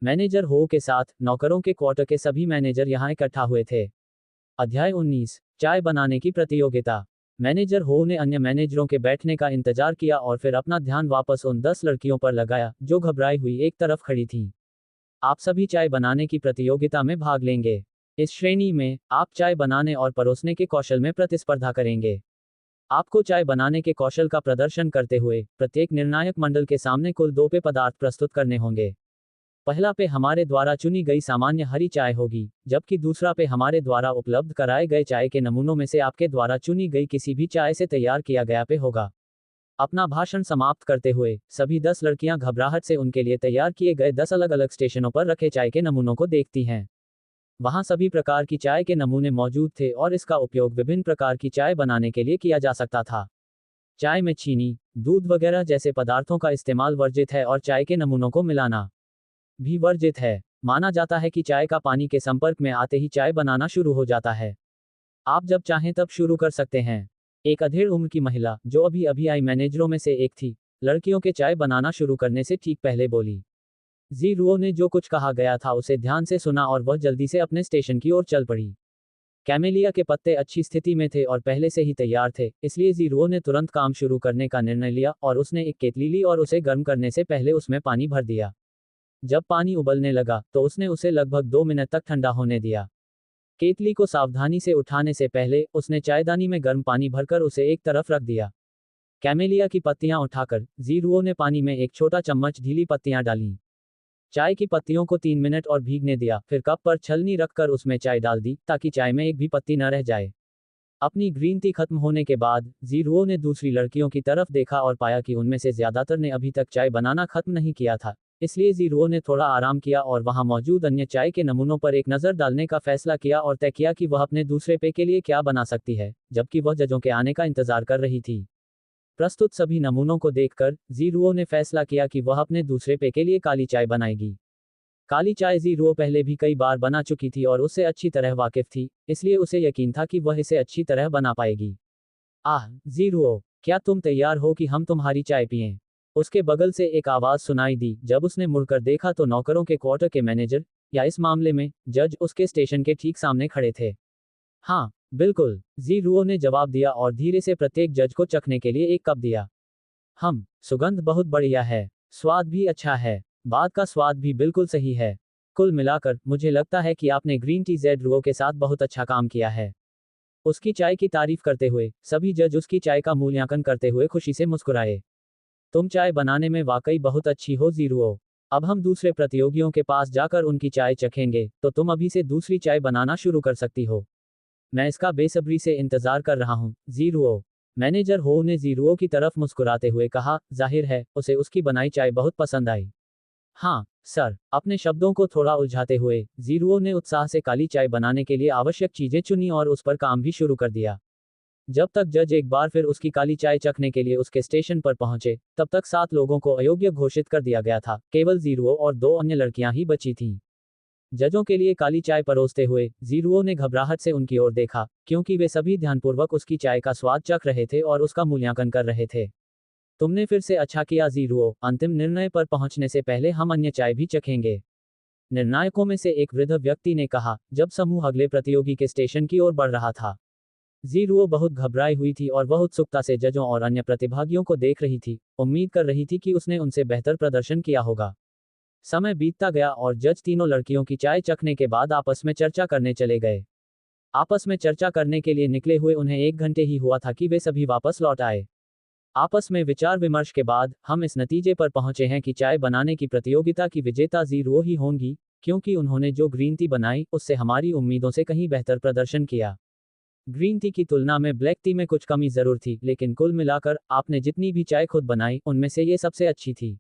Speaker 1: मैनेजर हो के साथ नौकरों के क्वार्टर के सभी मैनेजर यहां इकट्ठा हुए थे। अध्याय 19 चाय बनाने की प्रतियोगिता। मैनेजर हो ने अन्य मैनेजरों के बैठने का इंतजार किया और फिर अपना ध्यान वापस उन 10 लड़कियों पर लगाया जो घबराई हुई एक तरफ खड़ी थीं। आप सभी चाय बनाने की प्रतियोगिता में भाग लेंगे। इस श्रेणी में आप चाय बनाने और परोसने के कौशल में प्रतिस्पर्धा करेंगे। आपको चाय बनाने के कौशल का प्रदर्शन करते हुए प्रत्येक निर्णायक मंडल के सामने कुल 2 पेय पदार्थ प्रस्तुत करने होंगे। पहला पेय हमारे द्वारा चुनी गई सामान्य हरी चाय होगी, जबकि दूसरा पेय हमारे द्वारा उपलब्ध कराए गए चाय के नमूनों में से आपके द्वारा चुनी गई किसी भी चाय से तैयार किया गया पेय होगा। अपना भाषण समाप्त करते हुए सभी 10 लड़कियां घबराहट से उनके लिए तैयार किए गए 10 अलग अलग स्टेशनों पर रखे चाय के नमूनों को देखती हैं। वहां सभी प्रकार की चाय के नमूने मौजूद थे और इसका उपयोग विभिन्न प्रकार की चाय बनाने के लिए किया जा सकता था। चाय में चीनी, दूध वगैरह जैसे पदार्थों का इस्तेमाल वर्जित है और चाय के नमूनों को मिलाना भी वर्जित है। माना जाता है कि चाय का पानी के संपर्क में आते ही चाय बनाना शुरू हो जाता है। आप जब चाहें तब शुरू कर सकते हैं। एक अधेड़ उम्र की महिला, जो अभी अभी आई मैनेजरों में से एक थी, लड़कियों के चाय बनाना शुरू करने से ठीक पहले बोली। जीरुओ ने जो कुछ कहा गया था उसे ध्यान से सुना और वह जल्दी से अपने स्टेशन की ओर चल पड़ी। कैमेलिया के पत्ते अच्छी स्थिति में थे और पहले से ही तैयार थे, इसलिए ज़ीरुओ ने तुरंत काम शुरू करने का निर्णय लिया और उसने एक केतली ली और उसे गर्म करने से पहले उसमें पानी भर दिया। जब पानी उबलने लगा तो उसने उसे लगभग 2 मिनट तक ठंडा होने दिया। केतली को सावधानी से उठाने से पहले उसने चायदानी में गर्म पानी भरकर उसे एक तरफ रख दिया। कैमेलिया की पत्तियां उठाकर ज़ीरुओ ने पानी में एक छोटा चम्मच ढीली पत्तियां डालीं। चाय की पत्तियों को 3 मिनट और भीगने दिया, फिर कप पर छलनी रखकर उसमें चाय डाल दी ताकि चाय में एक भी पत्ती न रह जाए। अपनी ग्रीन टी खत्म होने के बाद ज़ीरुओ ने दूसरी लड़कियों की तरफ देखा और पाया कि उनमें से ज्यादातर ने अभी तक चाय बनाना खत्म नहीं किया था। इसलिए ज़ीरुओ ने थोड़ा आराम किया और वहां मौजूद अन्य चाय के नमूनों पर एक नज़र डालने का फैसला किया और तय किया कि वह अपने दूसरे पे के लिए क्या बना सकती है, जबकि वह जजों के आने का इंतजार कर रही थी। प्रस्तुत सभी नमूनों को देखकर ज़ीरुओ ने फैसला किया कि वह अपने दूसरे पे के लिए काली चाय बनाएगी। काली चाय ज़ीरुओ पहले भी कई बार बना चुकी थी और उससे अच्छी तरह वाकिफ थी, इसलिए उसे यकीन था कि वह इसे अच्छी तरह बना पाएगी। आह ज़ीरुओ, क्या तुम तैयार हो कि हम तुम्हारी चाय पिएं? उसके बगल से एक आवाज़ सुनाई दी। जब उसने मुड़कर देखा तो नौकरों के क्वार्टर के मैनेजर, या इस मामले में जज, उसके स्टेशन के ठीक सामने खड़े थे। हाँ बिल्कुल, ज़ीरुओ ने जवाब दिया और धीरे से प्रत्येक जज को चखने के लिए एक कप दिया। सुगंध बहुत बढ़िया है, स्वाद भी अच्छा है, बात का स्वाद भी बिल्कुल सही है। कुल मिलाकर मुझे लगता है कि आपने ग्रीन टी ज़ेड के साथ बहुत अच्छा काम किया है। उसकी चाय की तारीफ करते हुए सभी जज उसकी चाय का मूल्यांकन करते हुए खुशी से मुस्कुराए। तुम चाय बनाने में वाकई बहुत अच्छी हो ज़ीरुओ। अब हम दूसरे प्रतियोगियों के पास जाकर उनकी चाय चखेंगे, तो तुम अभी से दूसरी चाय बनाना शुरू कर सकती हो। मैं इसका बेसब्री से इंतजार कर रहा हूँ ज़ीरुओ। मैनेजर हो ने ज़ीरुओ की तरफ मुस्कुराते हुए कहा, जाहिर है उसे उसकी बनाई चाय बहुत पसंद आई। हाँ सर, अपने शब्दों को थोड़ा उलझाते हुए ज़ीरुओ ने उत्साह से काली चाय बनाने के लिए आवश्यक चीजें चुनी और उस पर काम भी शुरू कर दिया। जब तक जज एक बार फिर उसकी काली चाय चखने के लिए उसके स्टेशन पर पहुंचे, तब तक 7 लोगों को अयोग्य घोषित कर दिया गया था। केवल ज़ीरुओ और 2 अन्य लड़कियां ही बची थीं। जजों के लिए काली चाय परोसते हुए ज़ीरुओ ने घबराहट से उनकी ओर देखा, क्योंकि वे सभी ध्यानपूर्वक उसकी चाय का स्वाद चख रहे थे और उसका मूल्यांकन कर रहे थे। तुमने फिर से अच्छा किया ज़ीरुओ, अंतिम निर्णय पर पहुंचने से पहले हम अन्य चाय भी चखेंगे। निर्णायकों में से एक वृद्ध व्यक्ति ने कहा, जब समूह अगले प्रतियोगी के स्टेशन की ओर बढ़ रहा था। ज़ीरुओ बहुत घबराई हुई थी और वह उत्सुकता से जजों और अन्य प्रतिभागियों को देख रही थी, उम्मीद कर रही थी कि उसने उनसे बेहतर प्रदर्शन किया होगा। समय बीतता गया और जज तीनों लड़कियों की चाय चखने के बाद आपस में चर्चा करने चले गए। आपस में चर्चा करने के लिए निकले हुए उन्हें 1 घंटे ही हुआ था कि वे सभी वापस लौट आए। आपस में विचार विमर्श के बाद हम इस नतीजे पर पहुंचे हैं कि चाय बनाने की प्रतियोगिता की विजेता ज़ीरुओ ही होंगी, क्योंकि उन्होंने जो ग्रीन टी बनाई उससे हमारी उम्मीदों से कहीं बेहतर प्रदर्शन किया। ग्रीन टी की तुलना में ब्लैक टी में कुछ कमी जरूर थी, लेकिन कुल मिलाकर आपने जितनी भी चाय खुद बनाई उनमें से ये सबसे अच्छी थी।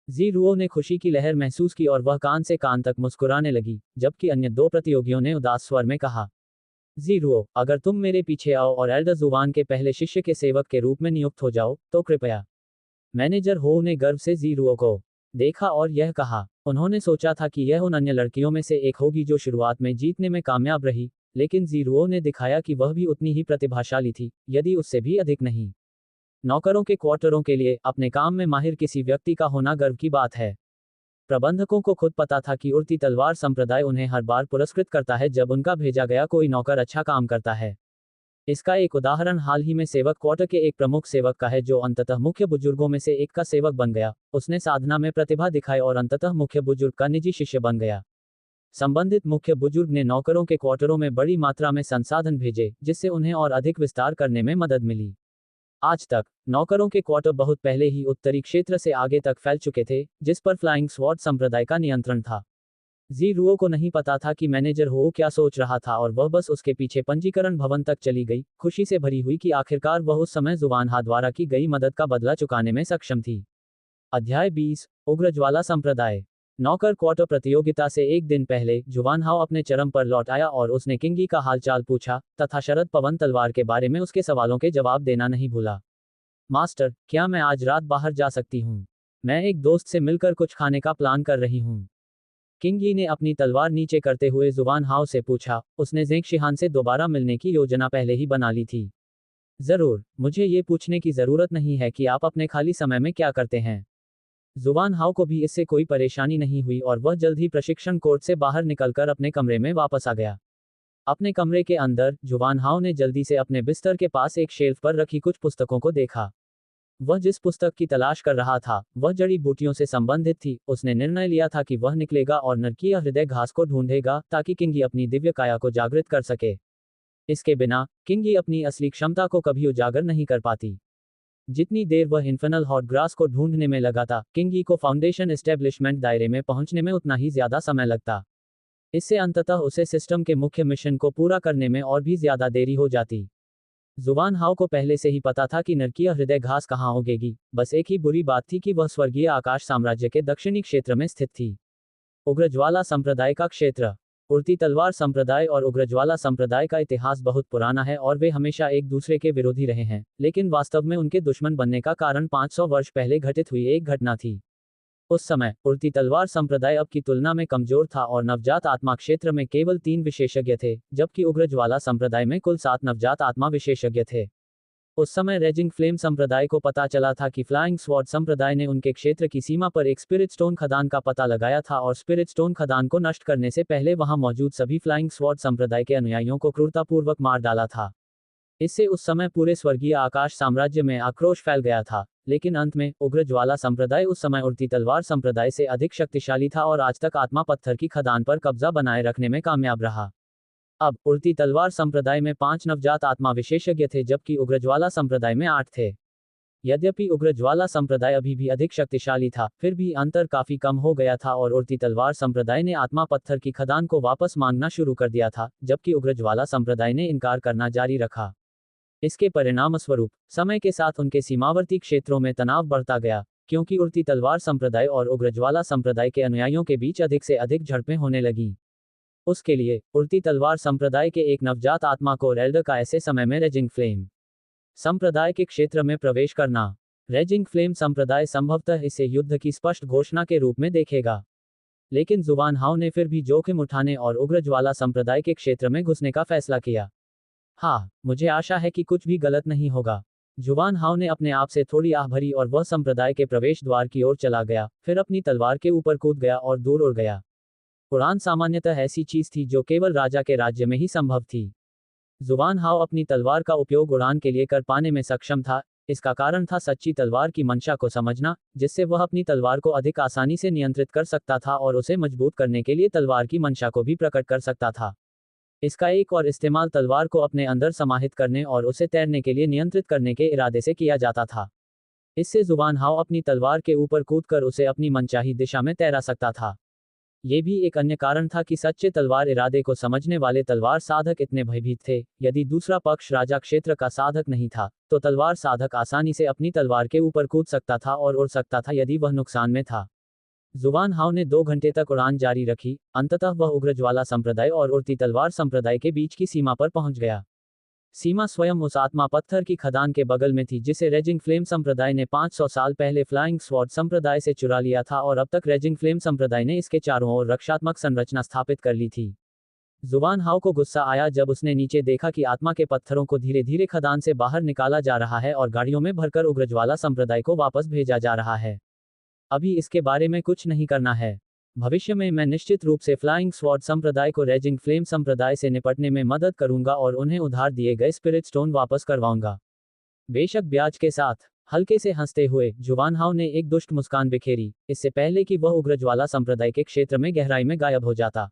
Speaker 1: ज़ीरुओ ने खुशी की लहर महसूस की और वह कान से कान तक मुस्कुराने लगी, जबकि अन्य 2 प्रतियोगियों ने उदास स्वर में कहा, ज़ीरुओ, अगर तुम मेरे पीछे आओ और एल्डर जुवान के पहले शिष्य के सेवक के रूप में नियुक्त हो जाओ, तो कृपया। मैनेजर हो ने गर्व से ज़ीरुओ को देखा और यह कहा। उन्होंने सोचा था कि यह उन अन्य लड़कियों में से एक होगी जो शुरुआत में जीतने में कामयाब रही, लेकिन ज़ीरुओ ने दिखाया कि वह भी उतनी ही प्रतिभाशाली थी, यदि उससे भी अधिक नहीं। नौकरों के क्वार्टरों के लिए अपने काम में माहिर किसी व्यक्ति का होना गर्व की बात है। प्रबंधकों को खुद पता था कि उड़ती तलवार संप्रदाय उन्हें हर बार पुरस्कृत करता है जब उनका भेजा गया कोई नौकर अच्छा काम करता है। इसका एक उदाहरण हाल ही में सेवक क्वार्टर के एक प्रमुख सेवक का है जो अंततः मुख्य बुजुर्गों में से एक का सेवक बन गया। उसने साधना में प्रतिभा दिखाई और अंततः मुख्य बुजुर्ग का निजी शिष्य बन गया। संबंधित मुख्य बुजुर्ग ने नौकरों के क्वार्टरों में बड़ी मात्रा में संसाधन भेजे, जिससे उन्हें और अधिक विस्तार करने में मदद मिली। आज तक नौकरों के क्वार्टर बहुत पहले ही उत्तरी क्षेत्र से आगे तक फैल चुके थे, जिस पर फ्लाइंग स्वॉर्ड संप्रदाय का नियंत्रण था। ज़ीरुओ को नहीं पता था कि मैनेजर हो क्या सोच रहा था और वह बस उसके पीछे पंजीकरण भवन तक चली गई, खुशी से भरी हुई कि आखिरकार वह उस समय जुवानहा द्वारा की गई मदद का बदला चुकाने में सक्षम थी। अध्याय 20 उग्रज्वाला संप्रदाय। नौकर क्वार्टर प्रतियोगिता से एक दिन पहले जुवानहाओ अपने चरम पर लौट आया और उसने किंगी का हालचाल पूछा, तथा शरद पवन तलवार के बारे में उसके सवालों के जवाब देना नहीं भूला। मास्टर, क्या मैं आज रात बाहर जा सकती हूँ? मैं एक दोस्त से मिलकर कुछ खाने का प्लान कर रही हूँ। किंगी ने अपनी तलवार नीचे करते हुए जुवानहाओ से पूछा। उसने ज़ेंगशिहान से दोबारा मिलने की योजना पहले ही बना ली थी। जरूर, मुझे ये पूछने की जरूरत नहीं है कि आप अपने खाली समय में क्या करते हैं। जुवानहाओ को भी इससे कोई परेशानी नहीं हुई और वह जल्द ही प्रशिक्षण कोर्ट से बाहर निकलकर अपने कमरे में वापस आ गया। अपने कमरे के अंदर जुवान हाउ ने जल्दी से अपने बिस्तर के पास एक शेल्फ पर रखी कुछ पुस्तकों को देखा। वह जिस पुस्तक की तलाश कर रहा था वह जड़ी बूटियों से संबंधित थी। उसने निर्णय लिया था कि वह निकलेगा और नरकीय हृदय घास को ढूंढेगा ताकि किंगी अपनी दिव्य काया को जागृत कर सके। इसके बिना किंगी अपनी असली क्षमता को कभी उजागर नहीं कर पाती। जितनी देर वह इन्फेनल हॉट ग्रास को ढूंढने में लगा था, किंगी को फाउंडेशन एस्टेब्लिशमेंट दायरे में पहुंचने में उतना ही ज्यादा समय लगता। इससे अंततः उसे सिस्टम के मुख्य मिशन को पूरा करने में और भी ज्यादा देरी हो जाती। जुवान हाउ को पहले से ही पता था कि नरकीय हृदय घास कहाँ उगेगी। बस एक ही बुरी बात थी कि वह स्वर्गीय आकाश साम्राज्य के दक्षिणी क्षेत्र में स्थित थी। उग्रज्वाला संप्रदाय का क्षेत्र। उड़ती तलवार संप्रदाय और उग्रज्वाला संप्रदाय का इतिहास बहुत पुराना है और वे हमेशा एक दूसरे के विरोधी रहे हैं, लेकिन वास्तव में उनके दुश्मन बनने का कारण 500 वर्ष पहले घटित हुई एक घटना थी। उस समय उड़ती तलवार संप्रदाय अब की तुलना में कमजोर था और नवजात आत्मा क्षेत्र में केवल 3 विशेषज्ञ थे, जबकि उग्रज्वाला संप्रदाय में कुल 7 नवजात आत्मा विशेषज्ञ थे। उस समय रेजिंग फ्लेम संप्रदाय को पता चला था कि फ्लाइंग स्वॉर्ड संप्रदाय ने उनके क्षेत्र की सीमा पर एक स्पिरिट स्टोन खदान का पता लगाया था और स्पिरिट स्टोन खदान को नष्ट करने से पहले वहां मौजूद सभी फ्लाइंग स्वॉर्ड संप्रदाय के अनुयायियों को क्रूरतापूर्वक मार डाला था। इससे उस समय पूरे स्वर्गीय आकाश साम्राज्य में आक्रोश फैल गया था, लेकिन अंत में उग्रज्वाला संप्रदाय उस समय उड़ती तलवार संप्रदाय से अधिक शक्तिशाली था और आज तक आत्मा पत्थर की खदान पर कब्जा बनाए रखने में कामयाब रहा। अब उड़ती तलवार संप्रदाय में 5 नवजात आत्मा विशेषज्ञ थे, जबकि उग्रज्वाला संप्रदाय में 8 थे। यद्यपि उग्रज्वाला संप्रदाय अभी भी अधिक शक्तिशाली था, फिर भी अंतर काफी कम हो गया था और उड़ती तलवार संप्रदाय ने आत्मा पत्थर की खदान को वापस मांगना शुरू कर दिया था, जबकि उग्रज्वाला संप्रदाय ने इनकार करना जारी रखा। इसके परिणामस्वरूप समय के साथ उनके सीमावर्ती क्षेत्रों में तनाव बढ़ता गया, क्योंकि उड़ती तलवार संप्रदाय और उग्रज्वाला संप्रदाय के अनुयायियों के बीच अधिक से अधिक झड़पें होने लगीं। उसके लिए उड़ती तलवार संप्रदाय के एक नवजात आत्मा को रेल्डर का ऐसे समय में रेजिंग फ्लेम संप्रदाय के क्षेत्र में प्रवेश करना। रेजिंग फ्लेम संप्रदाय संभवतः इसे युद्ध की स्पष्ट घोषणा के रूप में देखेगा, लेकिन जुवान हाउ ने फिर भी जोखिम उठाने और उग्रज्वाला संप्रदाय के क्षेत्र में घुसने का फैसला किया। हाँ, मुझे आशा है कि कुछ भी गलत नहीं होगा। जुवान हाउ ने अपने आप से थोड़ी आह भरी और वह संप्रदाय के प्रवेश द्वार की ओर चला गया, फिर अपनी तलवार के ऊपर कूद गया और दूर उड़ गया। उड़ान सामान्यतः ऐसी चीज थी जो केवल राजा के राज्य में ही संभव थी। जुवान हाउ अपनी तलवार का उपयोग उड़ान के लिए कर पाने में सक्षम था। इसका कारण था सच्ची तलवार की मंशा को समझना, जिससे वह अपनी तलवार को अधिक आसानी से नियंत्रित कर सकता था और उसे मजबूत करने के लिए तलवार की मंशा को भी प्रकट कर सकता था। इसका एक और इस्तेमाल तलवार को अपने अंदर समाहित करने और उसे तैरने के लिए नियंत्रित करने के इरादे से किया जाता था। इससे जुवान हाउ अपनी तलवार के ऊपर कूदकर उसे अपनी मनचाही दिशा में तैरा सकता था। ये भी एक अन्य कारण था कि सच्चे तलवार इरादे को समझने वाले तलवार साधक इतने भयभीत थे। यदि दूसरा पक्ष राजा क्षेत्र का साधक नहीं था, तो तलवार साधक आसानी से अपनी तलवार के ऊपर कूद सकता था और उड़ सकता था यदि वह नुकसान में था। जुवान हाउ ने 2 घंटे तक उड़ान जारी रखी। अंततः वह उग्रज्वाला संप्रदाय और उड़ती तलवार संप्रदाय के बीच की सीमा पर पहुंच गया। सीमा स्वयं उस आत्मा पत्थर की खदान के बगल में थी जिसे रेजिंग फ्लेम संप्रदाय ने 500 साल पहले फ्लाइंग स्वॉर्ड संप्रदाय से चुरा लिया था और अब तक रेजिंग फ्लेम संप्रदाय ने इसके चारों ओर रक्षात्मक संरचना स्थापित कर ली थी। जुवान हाउ को गुस्सा आया जब उसने नीचे देखा कि आत्मा के पत्थरों को धीरे धीरे खदान से बाहर निकाला जा रहा है और गाड़ियों में भरकर उग्रज्वाला संप्रदाय को वापस भेजा जा रहा है। अभी इसके बारे में कुछ नहीं करना है। भविष्य में मैं निश्चित रूप से फ्लाइंग स्वॉर्ड संप्रदाय को रेजिंग फ्लेम संप्रदाय से निपटने में मदद करूंगा और उन्हें उधार दिए गए स्पिरिट स्टोन वापस करवाऊंगा, बेशक ब्याज के साथ। हल्के से हंसते हुए जुवान हाउ ने एक दुष्ट मुस्कान बिखेरी, इससे पहले कि वह उग्रज्वाला संप्रदाय के क्षेत्र में गहराई में गायब हो जाता।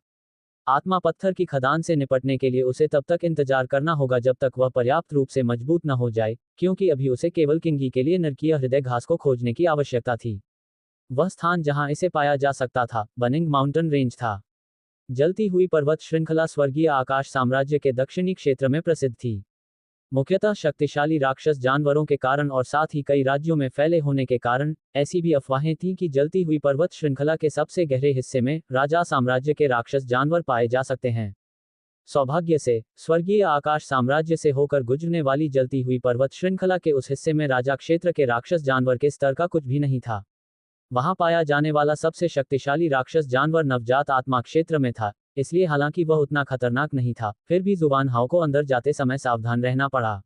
Speaker 1: आत्मा पत्थर की खदान से निपटने के लिए उसे तब तक इंतजार करना होगा जब तक वह पर्याप्त रूप से मजबूत न हो जाए, क्योंकि अभी उसे केवल किंगी के लिए नरकीय हृदय घास को खोजने की आवश्यकता थी। वह स्थान जहां इसे पाया जा सकता था बनिंग माउंटेन रेंज था। जलती हुई पर्वत श्रृंखला स्वर्गीय आकाश साम्राज्य के दक्षिणी क्षेत्र में प्रसिद्ध थी, मुख्यतः शक्तिशाली राक्षस जानवरों के कारण और साथ ही कई राज्यों में फैले होने के कारण। ऐसी भी अफवाहें थीं कि जलती हुई पर्वत श्रृंखला के सबसे गहरे हिस्से में राजा साम्राज्य के राक्षस जानवर पाए जा सकते हैं। सौभाग्य से स्वर्गीय आकाश साम्राज्य से होकर गुजरने वाली जलती हुई पर्वत श्रृंखला के उस हिस्से में राजा क्षेत्र के राक्षस जानवर के स्तर का कुछ भी नहीं था। वहां पाया जाने वाला सबसे शक्तिशाली राक्षस जानवर नवजात आत्मा क्षेत्र में था, इसलिए हालांकि वह उतना खतरनाक नहीं था, फिर भी जुवान हाउ को अंदर जाते समय सावधान रहना पड़ा।